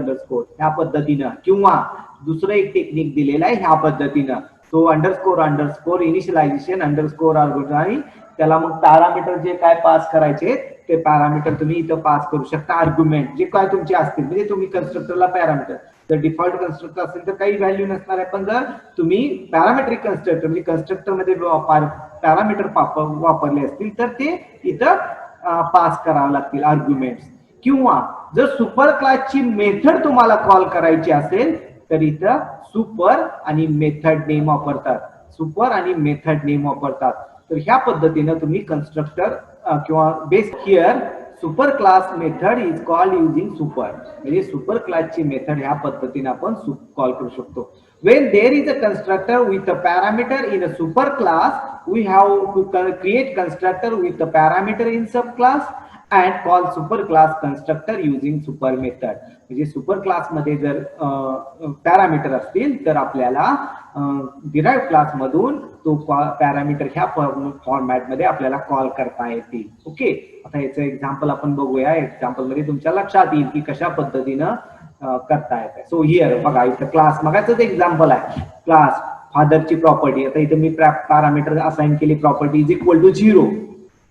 [SPEAKER 1] ह्या पद्धतीनं, किंवा दुसरं एक टेक्निक दिलेलं आहे ह्या पद्धतीनं. तो अंडरस्कोर इनिशियलायझेशन अंडरस्कोर आणि त्याला मग पॅरामीटर जे काय पास करायचे ते पॅरामीटर तुम्ही इथं पास करू शकता. आर्ग्युमेंट जे काय तुमचे असतील, म्हणजे तुम्ही कन्स्ट्रक्टरला पॅरामीटर, जर डिफॉल्ट कन्स्ट्रक्टर असेल तर काही व्हॅल्यू नसणार आहे, पण जर तुम्ही पॅरामेट्रिक कन्स्ट्रक्टर म्हणजे कन्स्ट्रक्टर मध्ये पॅरामीटर वापरले असतील तर ते इथं पास करावं लागतील आर्ग्युमेंट्स. किंवा जर सुपर क्लासची मेथड तुम्हाला कॉल करायची असेल तर इथं सुपर आणि मेथड नेम वापरतात, सुपर आणि मेथड नेम वापरतात. तर ह्या पद्धतीनं तुम्ही कन्स्ट्रक्टर किंवा base here super class method is called using super, म्हणजे सुपर क्लासची मेथड ह्या पद्धतीने आपण कॉल करू शकतो. When there is a constructor with a parameter in a super class, we have to create constructor with a parameter in subclass, and call super class constructor using super method. म्हणजे super क्लासमध्ये जर parameter असतील तर आपल्याला derive क्लासमधून तो parameter ह्या फॉर्मॅटमध्ये आपल्याला कॉल करता येतील. ओके, आता याचं एक्झाम्पल आपण बघूया. एक्झाम्पल मध्ये तुमच्या लक्षात येईल की कशा पद्धतीनं करता येते. सो हिअर बघा, इथं क्लास मगाचंच एक्झाम्पल आहे. क्लास फादरची प्रॉपर्टी, आता इथं मी पॅरामीटर असाइन केली, property is equal to 0.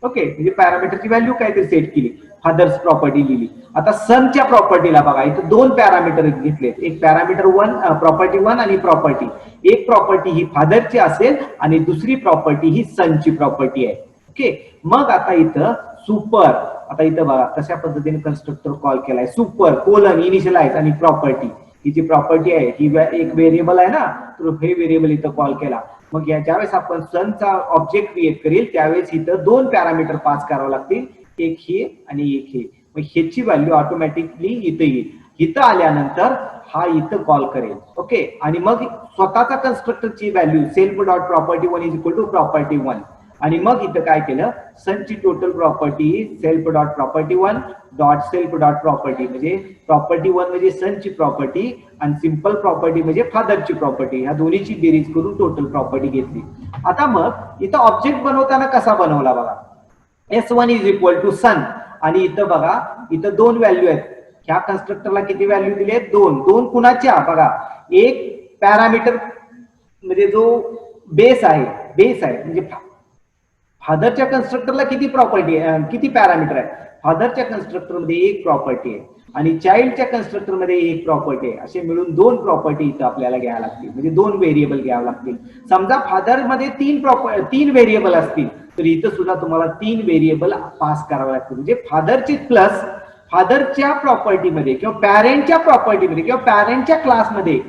[SPEAKER 1] Okay, म्हणजे पॅरामीटरची व्हॅल्यू काहीतरी सेट केली, फादर्स प्रॉपर्टी लिहिली. आता सनच्या प्रॉपर्टीला बघा, इथं दोन पॅरामीटर घेतले, एक पॅरामीटर 1 प्रॉपर्टी 1 आणि प्रॉपर्टी. एक प्रॉपर्टी ही फादरची असेल आणि दुसरी प्रॉपर्टी ही सनची प्रॉपर्टी आहे. ओके, मग आता इथं सुपर, आता इथं बघा कशा पद्धतीने कन्स्ट्रक्टर कॉल केलाय. सुपर कोलन इनिशियलाइज आणि प्रॉपर्टी, ही जी प्रॉपर्टी आहे ही एक व्हेरिएबल आहे ना, तर हे व्हेरिएबल इथं कॉल केला. मग या ज्यावेळेस आपण सनचा ऑब्जेक्ट क्रिएट करेल त्यावेळेस इथं दोन पॅरामीटर पास करावं लागतील, एक हे आणि एक हे. मग ह्याची व्हॅल्यू ऑटोमॅटिकली इथं येईल. इथं आल्यानंतर हा इथं कॉल करेल. ओके, आणि मग स्वतःचा कन्स्ट्रक्टरची value self dot property 1 is equal to property 1. आणि मग इथं काय केलं, सनची total property self dot property 1 dot self dot property, म्हणजे प्रॉपर्टी 1 म्हणजे सनची प्रॉपर्टी आणि सिंपल प्रॉपर्टी म्हणजे फादरची प्रॉपर्टी, ह्या दोन्हीची बेरीज करून टोटल प्रॉपर्टी घेतली. आता मग इथं ऑब्जेक्ट बनवताना कसा बनवला बघा, S1 इज इक्वल टू सन. आणि इथं बघा, इथं दोन व्हॅल्यू आहेत. ह्या कन्स्ट्रक्टरला किती व्हॅल्यू दिली आहेत, दोन. दोन कुणाच्या बघा, एक पॅरामीटर म्हणजे जो बेस आहे म्हणजे फादरच्या कन्स्ट्रक्टरला किती प्रॉपर्टी आहे, किती पॅरामीटर आहे. फादरच्या कन्स्ट्रक्टर मध्ये एक प्रॉपर्टी आहे आणि चाइल्डच्या कन्स्ट्रक्टर मध्ये एक प्रॉपर्टी आहे. असे मिळून दोन प्रॉपर्टी इथं आपल्याला घ्याव्या लागतील, म्हणजे दोन व्हेरिएबल घ्यावे लागतील. समजा फादर मध्ये तीन व्हेरिएबल असतील तर इथं सुद्धा तुम्हाला तीन व्हेरिएबल पास करावे लागतील. म्हणजे फादरची प्लस फादरच्या प्रॉपर्टीमध्ये किंवा पॅरेंटच्या प्रॉपर्टीमध्ये किंवा पॅरेंटच्या क्लासमध्ये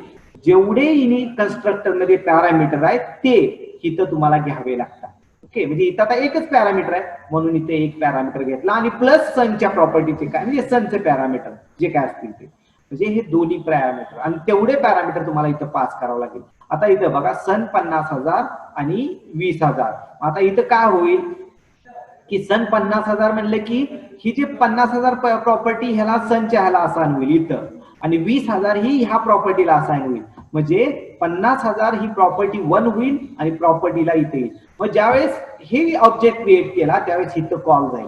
[SPEAKER 1] जेवढे इनी कन्स्ट्रक्टर मध्ये पॅरामीटर आहेत ते इथं तुम्हाला घ्यावे लागतात. ओके, म्हणजे इथं आता एकच पॅरामीटर आहे म्हणून इथे एक पॅरामीटर घेतला आणि प्लस सनच्या प्रॉपर्टीचे काय म्हणजे सनचे पॅरामीटर जे काय असतील ते, म्हणजे हे दोन्ही पॅरामीटर आणि तेवढे पॅरामीटर तुम्हाला इथं पास करावं लागेल. आता इथं बघा, सन 50,000 आणि 20,000. आता इथं काय होईल की सन 50,000 म्हणलं की ही जी 50,000 प्रॉपर्टी ह्याला सनच्या ह्याला असाइन होईल इथं, आणि 20,000 ही ह्या प्रॉपर्टीला असाइन होईल. म्हणजे 50,000 ही प्रॉपर्टी 1 होईल आणि प्रॉपर्टीला इथे येईल. मग ज्यावेळेस हे ऑब्जेक्ट क्रिएट केला त्यावेळेस इथं कॉल जाईल.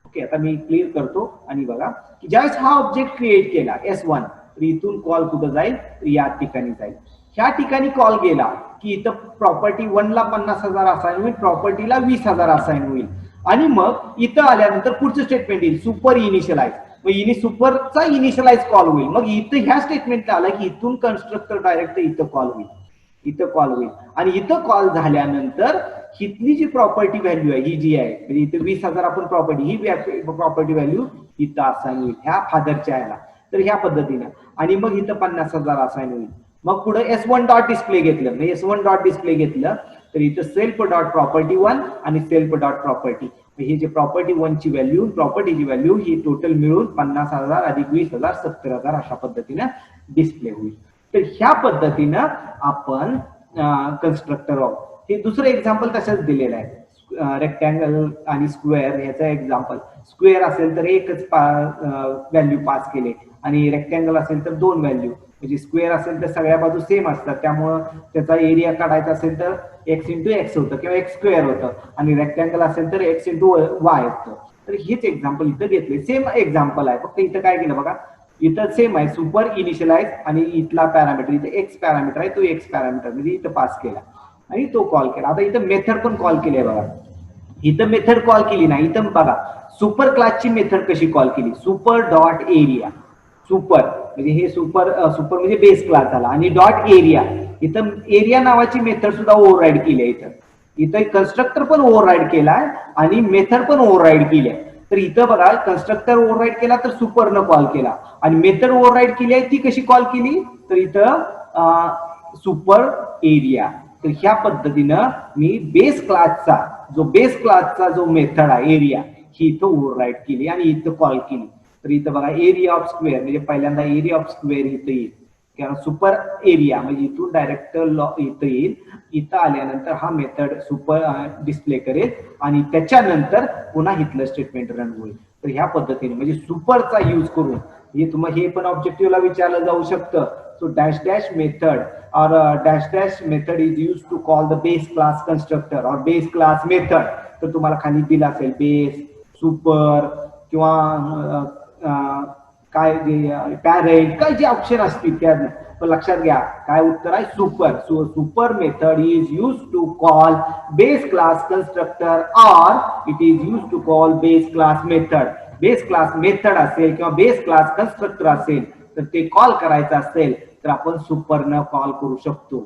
[SPEAKER 1] ओके, आता मी क्लिअर करतो आणि बघा की ज्यावेळेस हा ऑब्जेक्ट क्रिएट केला S1 तर इथून कॉल कुठं जाईल, तर या ठिकाणी जाईल. ह्या ठिकाणी कॉल गेला की इथं प्रॉपर्टी 1 ला 50,000 असाइन होईल, प्रॉपर्टीला 20,000 असाइन होईल. आणि मग इथं आल्यानंतर पुढचं स्टेटमेंट येईल, सुपर इनिशियलाइज. मग सुपरचा इनिशियलाइज कॉल होईल. मग इथं ह्या स्टेटमेंटला आलं की इथून कन्स्ट्रक्टर डायरेक्ट इथं कॉल होईल. आणि इथं कॉल झाल्यानंतर इथली जी प्रॉपर्टी व्हॅल्यू आहे ही जी आहे, म्हणजे इथे 20,000 आपण प्रॉपर्टी, ही प्रॉपर्टी व्हॅल्यू इथं असाइन होईल ह्या फादरच्या ह्याला, तर ह्या पद्धतीने. आणि मग इथं 50,000 असाइन होईल. मग पुढे S1 डॉट डिस्प्ले घेतलं, म्हणजे S1 डॉट डिस्प्ले घेतलं तर इथं सेल्फ डॉट प्रॉपर्टी 1 आणि सेल्फ डॉट प्रॉपर्टी, ही जी प्रॉपर्टी 1 ची व्हॅल्यू प्रॉपर्टीची व्हॅल्यू ही टोटल मिळून 50,000 अधिक 20,000 70,000 अशा पद्धतीने डिस्प्ले होईल. तर ह्या पद्धतीनं आपण कन्स्ट्रक्टर ऑफ, हे दुसरं एक्झाम्पल तसंच दिलेलं आहे. रेक्टँगल आणि स्क्वेअर ह्याचं एक्झाम्पल, स्क्वेअर असेल तर एकच व्हॅल्यू पास केले आणि रेक्टँगल असेल तर दोन व्हॅल्यू. म्हणजे स्क्वेअर असेल तर सगळ्या बाजू सेम असतात त्यामुळं त्याचा एरिया काढायचा असेल तर x इंटू एक्स होतं किंवा एक्स स्क्वेअर होतं, आणि रेक्टँगल असेल तर x इंटू वाय होतं. तर हेच एक्झाम्पल इथं घेतले, सेम एक्झाम्पल आहे, फक्त इथं काय केलं बघा, इथं सेम आहे, सुपर इनिशियलाइज आणि इथला पॅरामीटर इथं एक्स पॅरामीटर आहे, तो एक्स पॅरामीटर म्हणजे इथं पास केला आणि तो कॉल केला. आता इथं मेथड पण कॉल केली आहे बघा, इथं मेथड कॉल केली नाही. इथं बघा सुपर क्लासची मेथड कशी कॉल केली, सुपर डॉट एरिया. सुपर म्हणजे हे सुपर म्हणजे बेस क्लास झाला आणि डॉट एरिया, इथं एरिया नावाची मेथड सुद्धा ओव्हरराईड केली आहे. इथं कन्स्ट्रक्टर पण ओव्हरराईड केलाय आणि मेथड पण ओव्हरराईड केली आहे. तर इथं बघा कन्स्ट्रक्टर ओव्हरराईड केला तर सुपरनं कॉल केला आणि मेथड ओव्हरराईड केली आहे ती कशी कॉल केली, तर इथं सुपर एरिया. तर ह्या पद्धतीनं मी बेस क्लासचा जो मेथड आहे एरिया ही इथं ओव्हरराईड केली आणि इथं कॉल केली. तर इथं बघा एरिया ऑफ स्क्वेअर म्हणजे पहिल्यांदा एरिया ऑफ स्क्वेअर इथं येईल, कारण सुपर एरिया म्हणजे इथून डायरेक्ट इथं येईल इथं आल्यानंतर हा मेथड सुपर डिस्प्ले करेल आणि त्याच्यानंतर पुन्हा इथलं स्टेटमेंट रन होईल. तर ह्या पद्धतीने म्हणजे सुपरचा यूज करून हे पण ऑब्जेक्टिव्हला विचारलं जाऊ शकतं. So dash dash method or dash dash method is used to call the base class constructor or base class method. तर तुम्हाला खाली दिलं असेल बेस, सुपर किंवा काय जे पॅरेंट काय जे ऑप्शन असतील त्या पण लक्षात घ्या काय उत्तर आहे super. So super method is use to call base class constructor or it is use to call base class method. Base class method असेल किंवा बेस क्लास कन्स्ट्रक्टर असेल तर ते कॉल करायचं असेल तर आपण सुपर न कॉल करू शकतो.